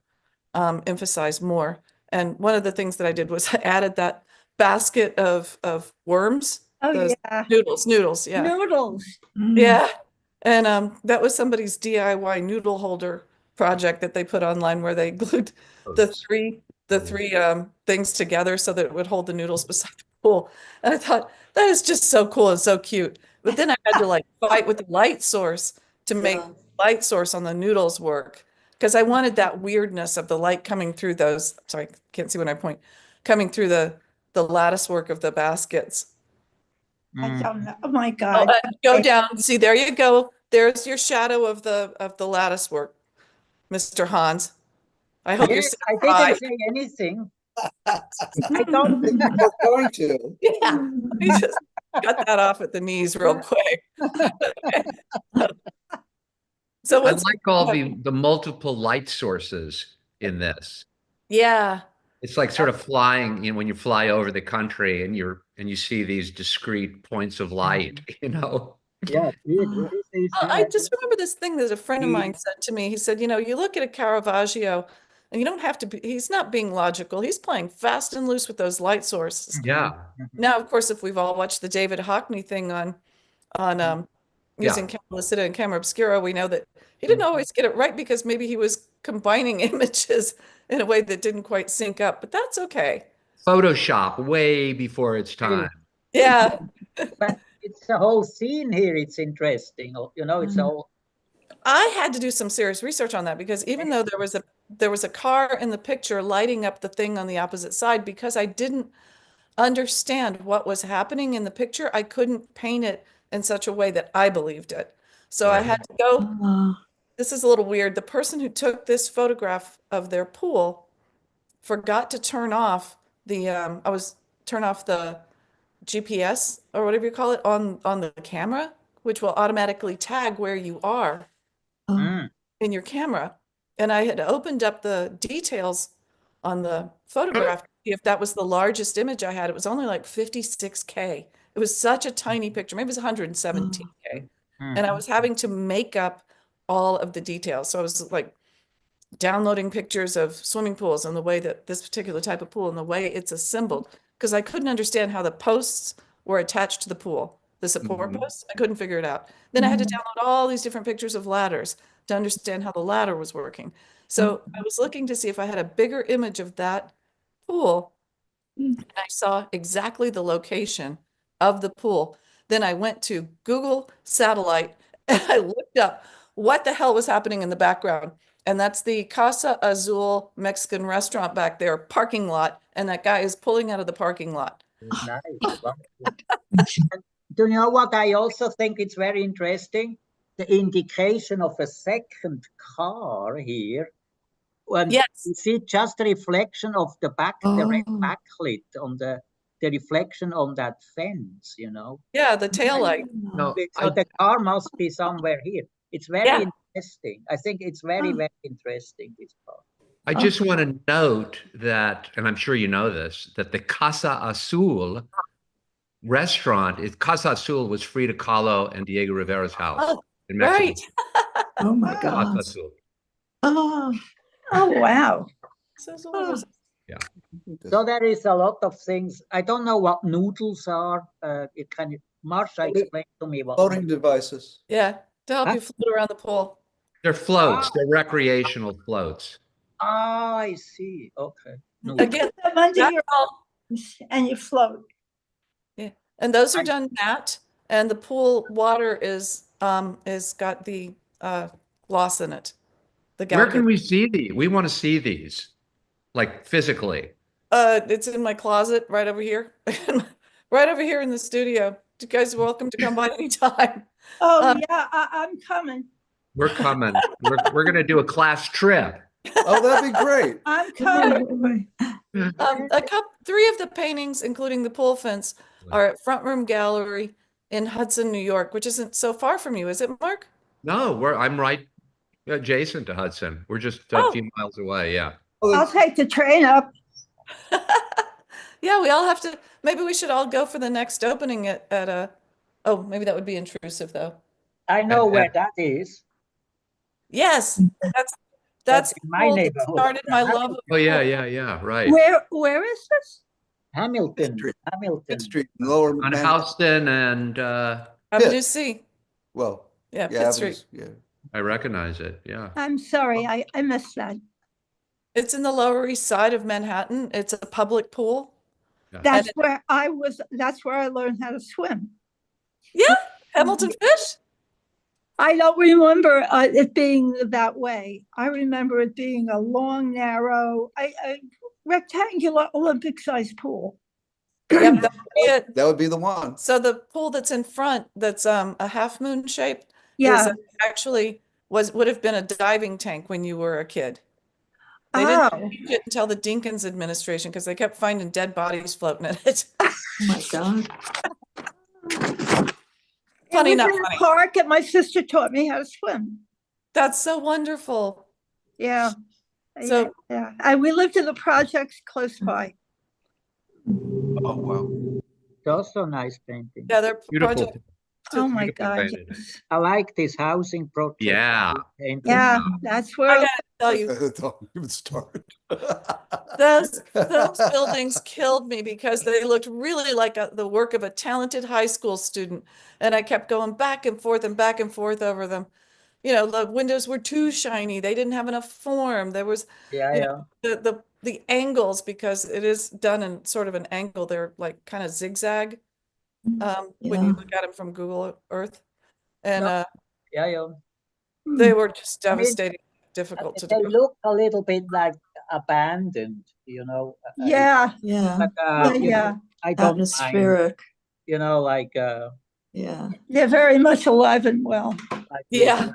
emphasize more. And one of the things that I did was I added that basket of worms. Oh, Those yeah. noodles, yeah. Noodles. Yeah. And that was somebody's DIY noodle holder project that they put online where they glued the three things together so that it would hold the noodles beside the pool. And I thought that is just so cool and so cute. But then I had to like fight with the light source to make Yeah. light source on the noodles work because I wanted that weirdness of the light coming through those. Sorry, can't see when I point. Coming through the lattice work of the baskets. I don't know. Oh my Oh, God. and go down. See, there you go. There's your shadow of the lattice work, Mr. Hans. I hope you're Yes, I didn't satisfied. say anything. I don't. We're going to. Yeah, let me just cut that off at the knees real quick. So I what's like all the multiple light sources in this. yeah. It's like sort of flying, when you fly over the country and you see these discrete points of light, Yeah, this is. I just remember this thing that a friend of mine said to me. He said, you look at a Caravaggio and you don't have to be, he's not being logical. He's playing fast and loose with those light sources. Yeah. Now, of course, if we've all watched the David Hockney thing on using camera lucida and camera obscura, we know that he didn't always get it right because maybe he was combining images in a way that didn't quite sync up, but that's okay. Photoshop way before its time. Yeah. But it's the whole scene here. It's interesting. It's all. I had to do some serious research on that because even though there was a car in the picture lighting up the thing on the opposite side, because I didn't understand what was happening in the picture, I couldn't paint it in such a way that I believed it. So I had to go, this is a little weird. The person who took this photograph of their pool forgot to turn off turn off the GPS or whatever you call it on the camera, which will automatically tag where you are in your camera. And I had opened up the details on the photograph to see if that was the largest image I had. It was only like 56K. It was such a tiny picture. Maybe it was 117K. And I was having to make up all of the details. So I was like downloading pictures of swimming pools and the way that this particular type of pool and the way it's assembled, because I couldn't understand how the posts were attached to the pool, the support posts. I couldn't figure it out. Then I had to download all these different pictures of ladders to understand how the ladder was working. So I was looking to see if I had a bigger image of that pool. And I saw exactly the location of the pool. Then I went to Google Satellite and I looked up what the hell was happening in the background. And that's the Casa Azul Mexican restaurant back there, parking lot. And that guy is pulling out of the parking lot. Nice. And do you know what I also think it's very interesting? The indication of a second car here. And Yes. you see just the reflection of the red backlit on the reflection on that fence, Yeah, the tail light. No, So the car must be somewhere here. It's very Yeah. interesting. I think it's very, very interesting, this part. I just want to note that, and I'm sure you know this, that the Casa Azul restaurant, Casa Azul was Frida Kahlo and Diego Rivera's house in Mexico. Right. Oh my Casa God. Azul. Oh, Oh, wow. So there is a lot of things. I don't know what noodles are. Marcia explain to me what. Floating devices. Yeah, to help you float around the pool. They're floats. They're recreational floats. Ah, I see. Okay. No. Again, Them under that's your all. arms and you float. Yeah, and those are done matte, and the pool water is got the gloss in it. the Where gallery. can we see these? We want to see these, like physically. It's in my closet right over here, right over here in the studio. You guys are welcome to come by anytime. Oh, Um, yeah, I'm coming. We're coming. We're gonna do a class trip. Oh, that'd be great. I'm coming. Three of the paintings, including the pool fence, are at Front Room Gallery in Hudson, New York, which isn't so far from you, is it, Mark? No, I'm right adjacent to Hudson. We're just a Oh. few miles away. Yeah. I'll take the train up. Yeah, we all have to. Maybe we should all go for the next opening at a. Oh, maybe that would be intrusive, though. I know And- where and- that is. Yes, that's That's the in my pool that neighborhood. started my love of Oh yeah, pool. yeah, right. Where is this? Hamilton. Street. Hamilton. Fifth Street, Lower On Manhattan. Houston and Avenue C. Well, Yeah, yeah, Fifth Street. yeah. I recognize it. Yeah. I'm sorry, I missed that. It's in the Lower East Side of Manhattan. It's a public pool. That's where I learned how to swim. Yeah, Hamilton Fish. I don't remember it being that way. I remember it being a long, narrow, rectangular Olympic-sized pool. Yep, that would be it. That would be the one. So the pool that's in front, that's a half moon shape, Yeah. actually would have been a diving tank when you were a kid. They Oh, didn't change it until the Dinkins administration because they kept finding dead bodies floating in it. Oh my God. Funny, it was not in funny. a park, and my sister taught me how to swim. That's so wonderful. Yeah. So- yeah. And we lived in the projects close by. Oh, wow. It's also nice painting. Yeah, they're Beautiful. project. Oh my beautiful God. painting. Yes. I like this housing project. Yeah. Painting. Yeah, that's I where gotta tell you, Don't even start. those buildings killed me because they looked really like the work of a talented high school student, and I kept going back and forth over them. You know, the windows were too shiny. They didn't have enough form. There was Yeah, you yeah. know, the angles, because it is done in sort of an angle. They're like kind of zigzag when you Yeah. look at them from Google Earth, and No. Yeah, yeah. they were just I mean, devastating, difficult to They do. look a little bit like abandoned, you know. yeah, Yeah. But, you yeah. know, I don't mind, Atmospheric. you know, like Yeah. They're very much alive and well. Yeah.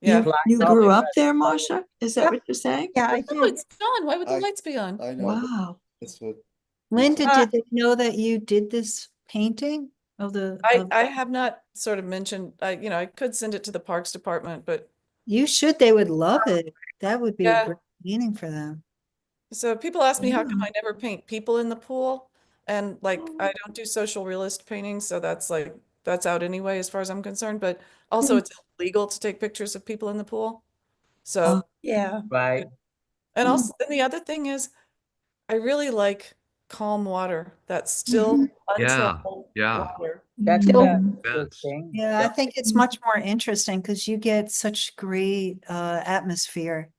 Yeah. You Like grew Robin up Hood. there, Marcia? Is that Yeah. what you're saying? Yeah, I Oh, did. it's on. Why would the I- lights be on? I know. Wow. That's what. Linda, Uh, did they know that you did this painting of the? of- I have not sort of mentioned, I could send it to the Parks Department, but You should, they would love it. That would be Yeah. a great meaning for them. so people ask me how come Yeah. I never paint people in the pool, and like I don't do social realist paintings, so that's out anyway as far as I'm concerned. But also it's illegal to take pictures of people in the pool. So Yeah. right. and also then the other thing is I really like calm water, that's still untroubled yeah. water. That's Still- the good Yes. thing. Yeah, I think it's much more interesting because you get such great atmosphere.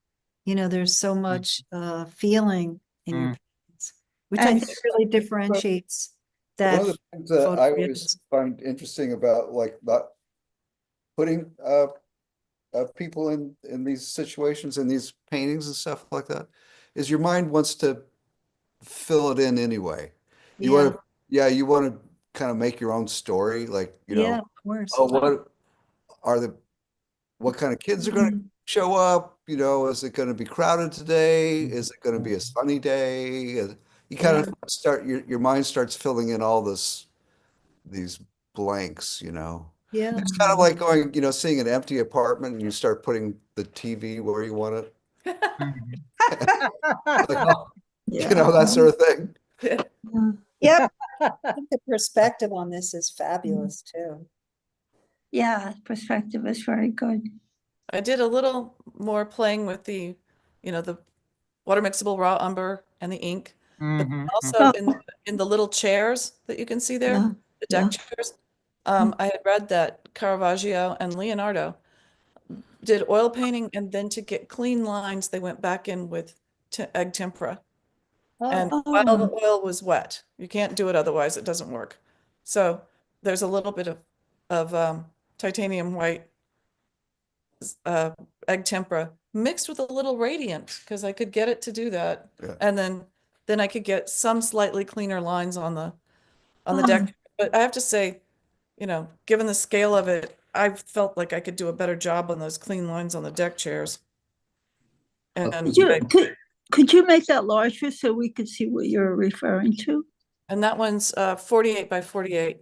You know, there's so much feeling in your paintings, which I And think really differentiates that. One of the things that I always photorealism. find interesting about like not putting people in these situations, in these paintings and stuff like that, is your mind wants to fill it in anyway. You want to, you want to kind of make your own story, like, you Yeah, know, of course. oh, what kind of kids are going to show up? You know, is it going to be crowded today? Is it going to be a sunny day? And you kind of start, your mind starts filling in all these blanks, you know. Yeah. It's kind of like going, you know, seeing an empty apartment and you start putting the TV where you want it. Like, oh, you know, that sort of thing. Yep. I think the perspective on this is fabulous too. Yeah. Perspective is very good. I did a little more playing with the water mixable raw umber and the ink, but Mhm. also in the little chairs that you can see there, Yeah, the deck yeah. chairs. I had read that Caravaggio and Leonardo did oil painting, and then to get clean lines, they went back in with egg tempera. And while the oil was wet, you can't do it otherwise, it doesn't work. So there's a little bit of titanium white egg tempera mixed with a little radiant because I could get it to do that. Yeah. And then I could get some slightly cleaner lines on the deck. But I have to say, given the scale of it, I felt like I could do a better job on those clean lines on the deck chairs. And Could you make that larger so we could see what you're referring to? and that one's 48 by 48.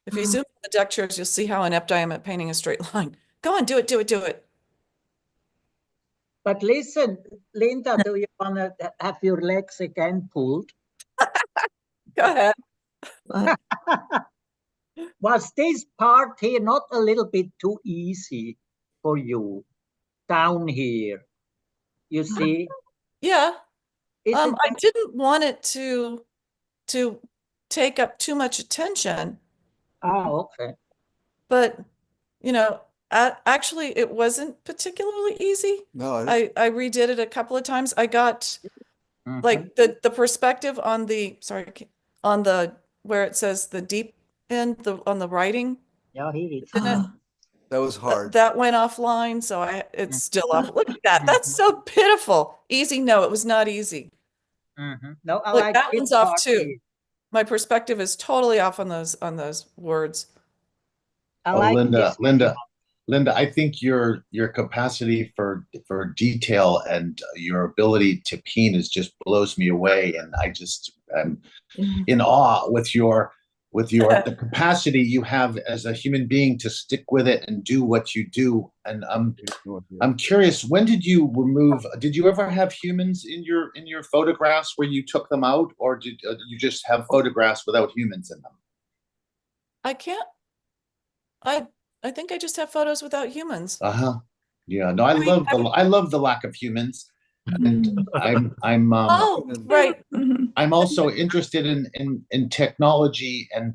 If you zoom in the deck chairs, you'll see how inept I am at painting a straight line. Go on, do it, do it, do it. But listen, Linda, do you want to have your legs again pulled? Go ahead. Was this part here not a little bit too easy for you down here? You see? Yeah. Isn't I didn't want it to take up too much attention, Oh, okay. but actually it wasn't particularly easy. No, I redid it a couple of times. I got Mhm. like the perspective on the where it says the deep end on the writing. Yeah, here it is. Isn't it? that was hard. That went offline, so it's still off. Look at that. That's so pitiful. Easy? No, it was not easy. No, I Look, like that this one's off part too. here. My perspective is totally off on those words. I Oh, like Linda, this. Linda, I think your capacity for detail and your ability to paint just blows me away, and I'm in awe with the capacity you have as a human being to stick with it and do what you do. And I'm curious, when did you remove? Did you ever have humans in your photographs where you took them out, or did you just have photographs without humans in them? I can't. I think I just have photos without humans. Yeah. No, I love the lack of humans, and I'm Oh, right. I'm also interested in technology and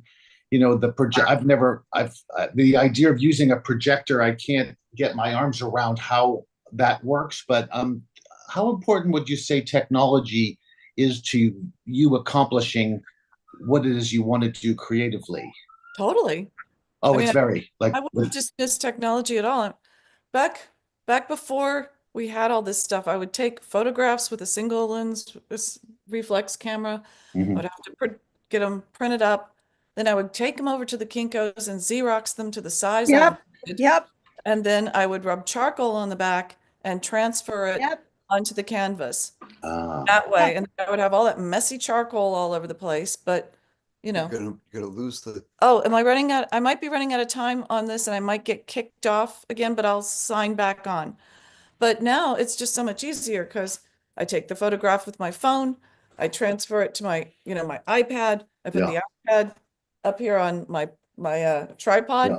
the idea of using a projector. I can't get my arms around how that works, but how important would you say technology is to you accomplishing what it is you want to do creatively? Totally. Oh, I mean, it's very like I wouldn't dismiss technology at all. Back before we had all this stuff, I would take photographs with a single lens reflex camera. Mhm. I would have to get them printed up. Then I would take them over to the Kinko's and Xerox them to the size I Yep, wanted. yep, And then I would rub charcoal on the back and transfer it yep. onto the canvas Ah. that way. And I would have all that messy charcoal all over the place. But, You're gonna lose the. oh, am I running out? I might be running out of time on this and I might get kicked off again, but I'll sign back on. But now it's just so much easier because I take the photograph with my phone, I transfer it to my iPad, I put the iPad up here on my tripod, Yeah.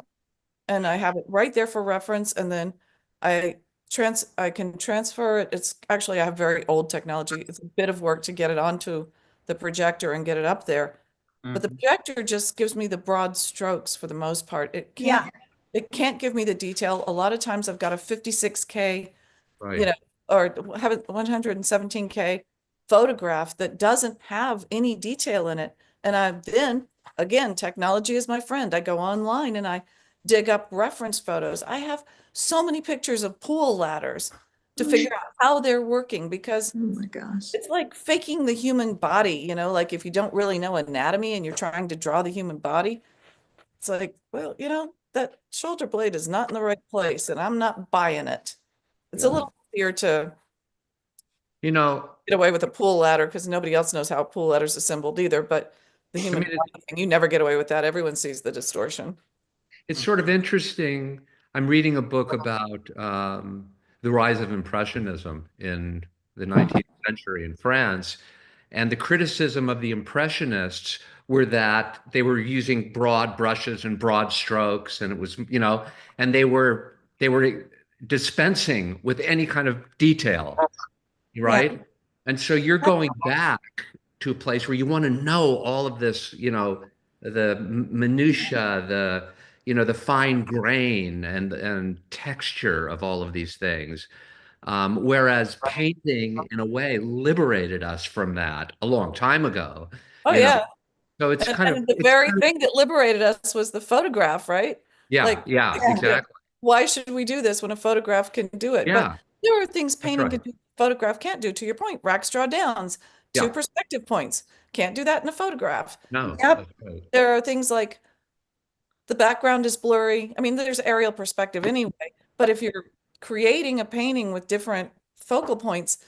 and I have it right there for reference, and then I can transfer it. It's actually, I have very old technology. It's a bit of work to get it onto the projector and get it up there. But the projector just gives me the broad strokes for the most part. It can't give me the detail. A lot of times I've got a 56K, Right. or have a 117K photograph that doesn't have any detail in it. And again, technology is my friend. I go online and I dig up reference photos. I have so many pictures of pool ladders to figure out how they're working, because Oh my gosh. it's like faking the human body, like if you don't really know anatomy and you're trying to draw the human body, it's like, well, that shoulder blade is not in the right place and I'm not buying it. It's a little easier to get away with a pool ladder because nobody else knows how a pool ladder is assembled either. But the human body thing, you never get away with that. Everyone sees the distortion. It's sort of interesting. I'm reading a book about the rise of Impressionism in the 19th century in France. And the criticism of the Impressionists were that they were using broad brushes and broad strokes. And it was, and they were dispensing with any kind of detail, right? Yeah. And so you're going back to a place where you want to know all of this, the minutia, the fine grain and texture of all of these things. Whereas painting, in a way, liberated us from that a long time ago. Oh, yeah. So it's the very thing that liberated us was the photograph, right? Yeah, exactly. Why should we do this when a photograph can do it? Yeah. But There are things painting right. can do, photograph can't do. To your point, rack straw downs, two Yeah. perspective points. Can't do that in a photograph. No. Yep. That's right. There are things like the background is blurry. I mean, there's aerial perspective anyway, but if you're creating a painting with different focal points,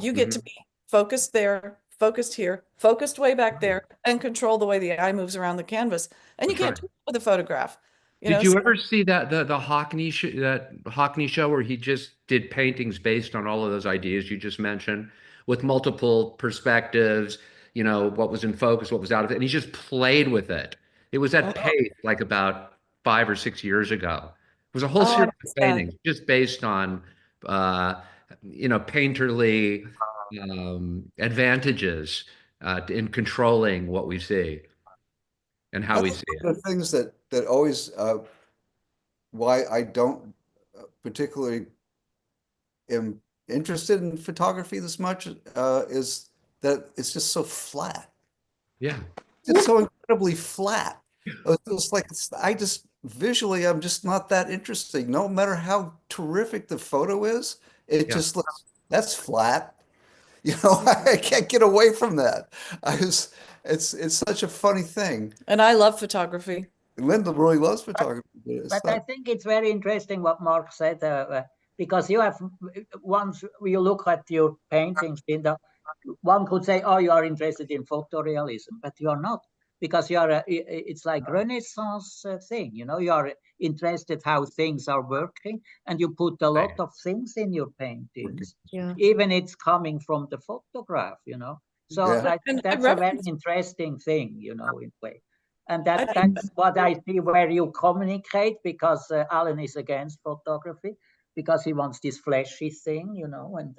you get to be focused there, focused here, focused way back there, and control the way the eye moves around the canvas. And you That's can't right. do it with a photograph. Did you so- ever see that the Hockney show where he just did paintings based on all of those ideas you just mentioned with multiple perspectives, what was in focus, what was out of it, and he just played with it. It was at Pace like about 5 or 6 years ago. It was a whole Oh, I series of missed that. paintings just based on painterly advantages in controlling what we see and how we That's see one it. of the things that always why I don't particularly am interested in photography this much is that it's just so flat. Yeah. It's so incredibly flat. It's just like visually, I'm just not that interesting. No matter how terrific the photo is, it just looks that's flat. I can't get away from that. It's such a funny thing. And I love photography. Linda really loves photography. But I think it's very interesting what Mark said, because once you look at your paintings, Linda, one could say, oh, you are interested in photorealism, but you are not, because it's like Renaissance thing, you are interested how things are working, and you put a lot of things in your paintings, even it's coming from the photograph, So I think that's a very interesting thing, in a way. And that's what I see where you communicate, because Alan is against photography, because he wants this flashy thing, and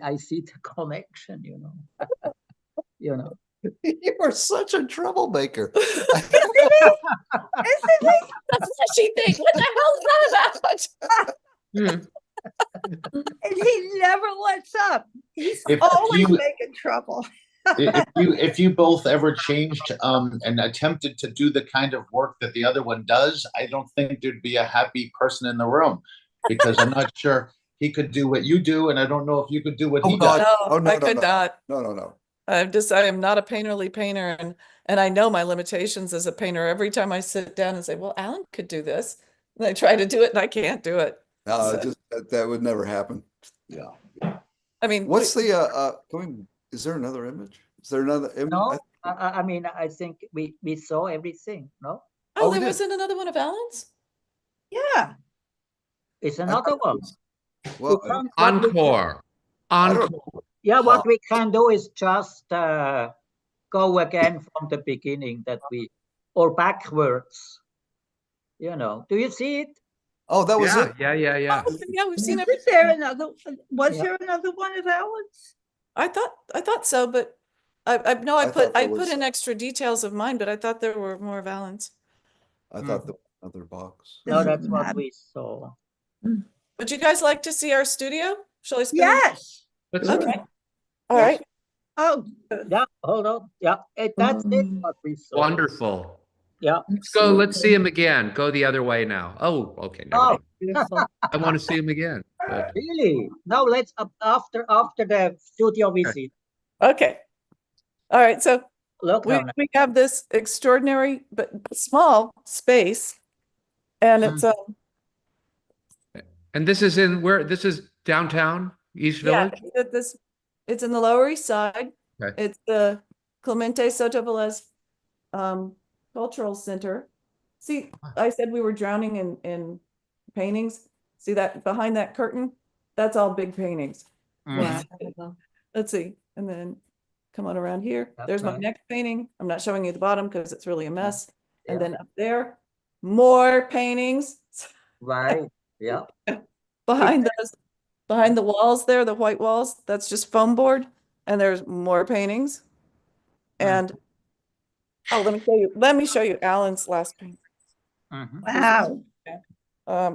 I see the connection, You are such a troublemaker. Isn't he? That's what she thinks. What the hell is that about? And he never lets up. He's If always you- making trouble. if you both ever changed and attempted to do the kind of work that the other one does, I don't think there'd be a happy person in the room, because I'm not sure he could do what you do, and I don't know if you could do what he does. No, I could not. No. I am not a painterly painter, and I know my limitations as a painter. Every time I sit down and say, well, Alan could do this, and I try to do it and I can't do it. No, that would never happen. Yeah. I mean, What's is there another image? Is there another image? No, I mean, I think we saw everything, no? oh, we there did. wasn't another one of Alan's? Yeah. It's another one. Well, Encore. Encore. Yeah, what we can do is just go again from the beginning or backwards. Do you see it? oh, that was it. Yeah. Oh, yeah, we've seen Was everything. there another? Was Yeah. there another one of Alan's? I thought so, but I thought put there was- in extra details of mine, but I thought there were more of Alan's. I thought there was another box. No, that's what we saw. Would you guys like to see our studio? Shall I spin? Yes. Okay. All right. Oh, Yeah, hold on. Yeah, that's it, what we saw. Wonderful. Yeah. Let's see him again. Go the other way now. Oh, okay. Never Oh, mind. Beautiful. I want to see him again. But really? Now let's after the studio visit. Okay. All right. So Look how nice. we have this extraordinary but small space, and it's and this is this is downtown East Village? it's in the Lower East Side. Okay. It's the Clemente Soto Velez Cultural Center. See, I said we were drowning in paintings. See that behind that curtain? That's all big paintings. Mhm. Wow. Let's see. And then come on around here. That's There's my nice. next painting. I'm not showing you the bottom because it's really a mess. Yeah. And then up there, more paintings. Right. Yeah. Behind the walls there, the white walls, that's just foam board. And there's more paintings. And let me show you Alan's last painting. Mhm. wow.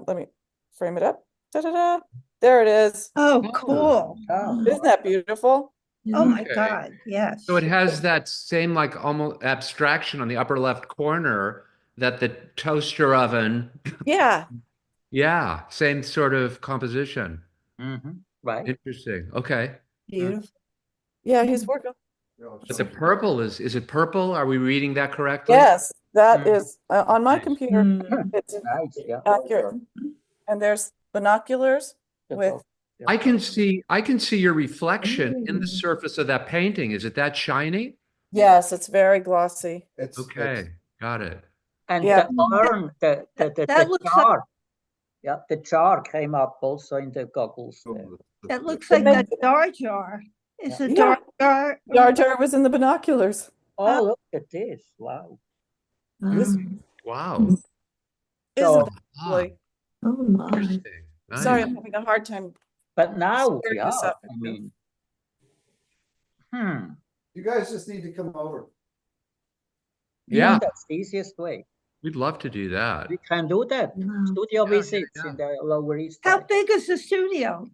Let me frame it up. Da-da-da. There it is. Oh, cool. Oh, Isn't that beautiful? Oh my Okay. God. Yes. So it has that same like almost abstraction on the upper left corner that the toaster oven. Yeah. Yeah, same sort of composition. Right. Interesting. Okay. Beautiful. Yeah, he's working. But the purple is it purple? Are we reading that correctly? Yes, that Mm. is on my Nice. computer. Mm. It's Nice. Yeah. accurate. And there's binoculars with I can see your reflection in the surface of that painting. Is it that shiny? yes, it's very glossy. It's Okay, got it. And Yeah. the urn, That looks like- jar. Yeah, the jar came up also in the goggles there. That looks It like the makes- Dar Jar. Is the Yeah. Dar Jar? Jar Jar was in the binoculars. Oh, look at this. Wow. This- Wow. So- Isn't that lovely? Oh my. Interesting. Sorry, Nice. I'm having a hard time. But now, Squaring yeah, this up. I mean, You guys just need to come over. Yeah, that's the easiest way. we'd love to do that. We can do that. Wow. Studio Yeah, visits yeah. in the Lower East How Side. big is the studio?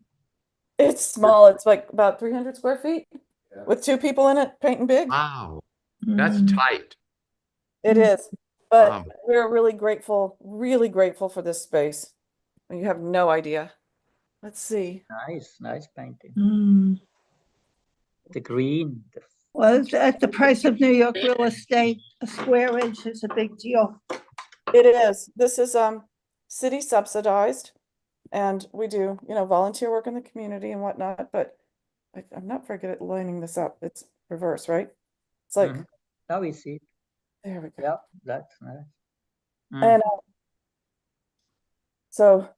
It's small. It's like about 300 square feet Yeah. with 2 people in it painting big. Wow, that's Mm. tight. It is. But Wow. we're really grateful for this space. You have no idea. Let's see. Nice painting. Mm. The green. Well, at the price of New York real estate, a square inch is a big deal. It is. This is city subsidized, and we do, volunteer work in the community and whatnot, but I'm not very good at lining this up. It's reverse, right? It's like, Mhm. Now we see. there we go. Yeah, that's nice. And so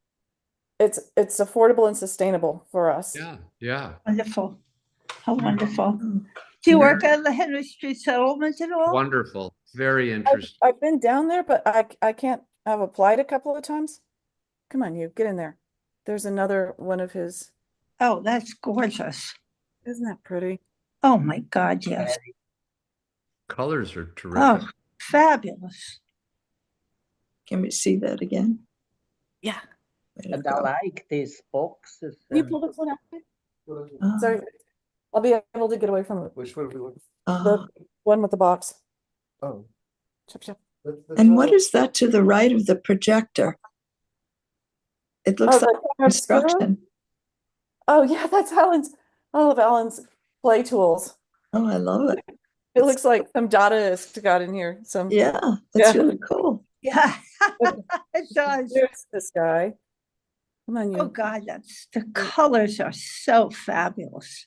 it's affordable and sustainable for us. Yeah, yeah. Wonderful. How wonderful. Mm. Do you work at the Henry Street Settlement at all? Wonderful. Very interesting. I've been down there, but I can't. I've applied a couple of times. Come on, you get in there. There's another one of his. Oh, that's gorgeous. Isn't that pretty? Oh, my God, yes. Colors are terrific. Oh, fabulous. Can we see that again? Yeah. Way to And I go. like these boxes. Can you and- pull this one out? Oh, Sorry, I'll be able to get away from it. Which one are we looking? oh. The one with the box. Oh. Chop, chop. And what is that to the right of the projector? It looks the like camera squirrel? construction. Oh yeah, that's all of Alan's play tools. Oh, I love it. It looks like some Dadaist got in here. Yeah, that's Yeah. really cool. Yeah, it does. There's this guy. Come on, Oh, you. God, the colors are so fabulous.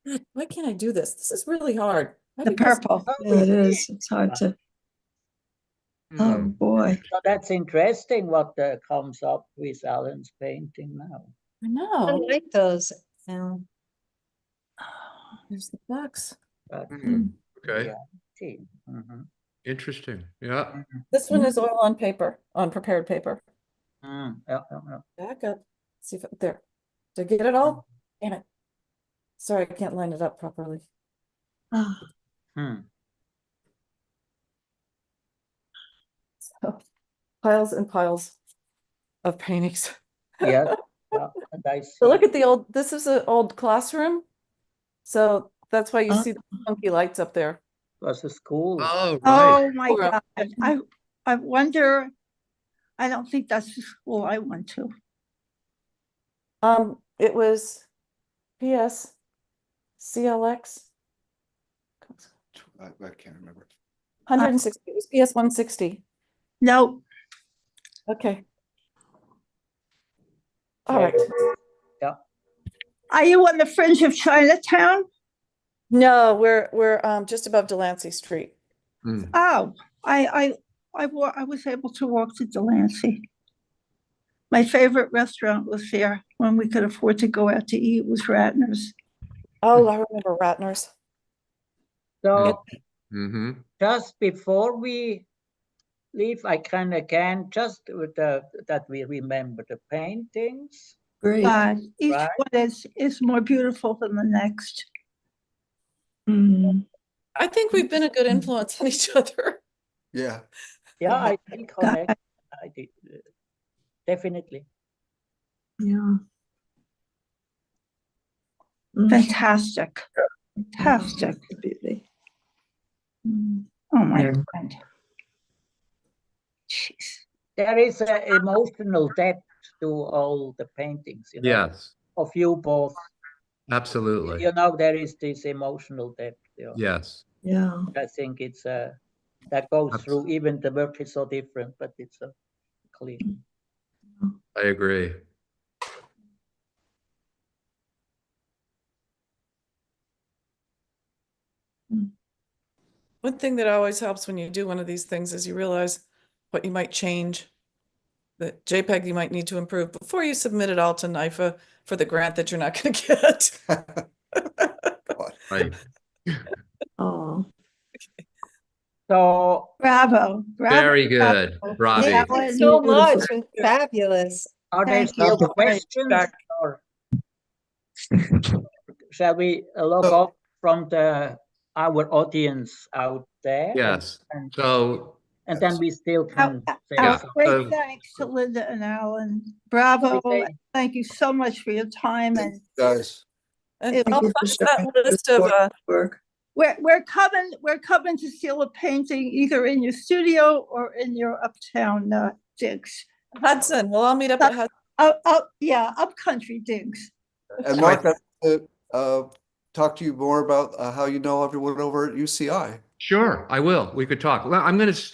God, why can't I do this? This is really hard. The purple. Yeah, it is. It's hard to. Oh Hmm. boy. So that's interesting what comes up with Alan's painting now. I I know. like those. Yeah. There's the box. But, Hmm. Okay, yeah, see. Mhm. interesting. Yeah. This one is oil on paper, on prepared paper. Yeah, yeah. Back up. See if there. Did I get it all? Damn it. Sorry, I can't line it up properly. Ah, Hmm. So, piles and piles of paintings. Yeah, yeah. And I see. So look at the old, this is an old classroom. So that's why you Oh. see the funky lights up there. It was a school. Oh, right. Oh, my Or, God. I wonder, I don't think that's the school I went to. It was PS CLX I can't remember. 160. It was PS 160. No, Okay. All right. Yeah. are you on the fringe of Chinatown? No, we're just above Delancey Street. Hmm. Oh, I was able to walk to Delancey. My favorite restaurant was there when we could afford to go out to eat was Ratner's. Oh, I remember Ratner's. So Mm-hmm. just before we leave, I can again just with that we remember the paintings. great. Each Right. one is more beautiful than the next. Mm. I think we've been a good influence on each other. Yeah. Yeah, I think God. I did definitely. Yeah. Mm. Fantastic. Fantastic. Beauty. Mm. Oh, my Yeah. God. Jeez. There is an emotional depth to all the paintings, you know. Yes. of you both. Absolutely. You know, there is this emotional depth. You know. Yes. Yeah. I think it's that goes Abs- through, even the work is so different, but it's clear. I agree. One thing that always helps when you do one of these things is you realize what you might change, the JPEG you might need to improve before you submit it all to NIFA for the grant that you're not going to get. Right. Oh, So bravo. Very good, bravo. Robbie. Yeah, Thank you and so beautiful. much. It was fabulous. Are there Thank still you. questions, Back. or shall we log off from our audience out there? Yes. And, So, and then we still can say Yeah. something. Great So- thanks to Linda and Alan. Bravo. Okay. Thank you so much for your time, and Guys, And It- I'll Thank you for post that sharing list your of, work. we're coming to steal a painting either in your studio or in your uptown digs. Hudson. We'll all meet up at Hudson. Yeah, upcountry digs. and Mark, I'd like to talk to you more about how you know everyone over at UCI. sure, I will. We could talk. Well, I'm going to start.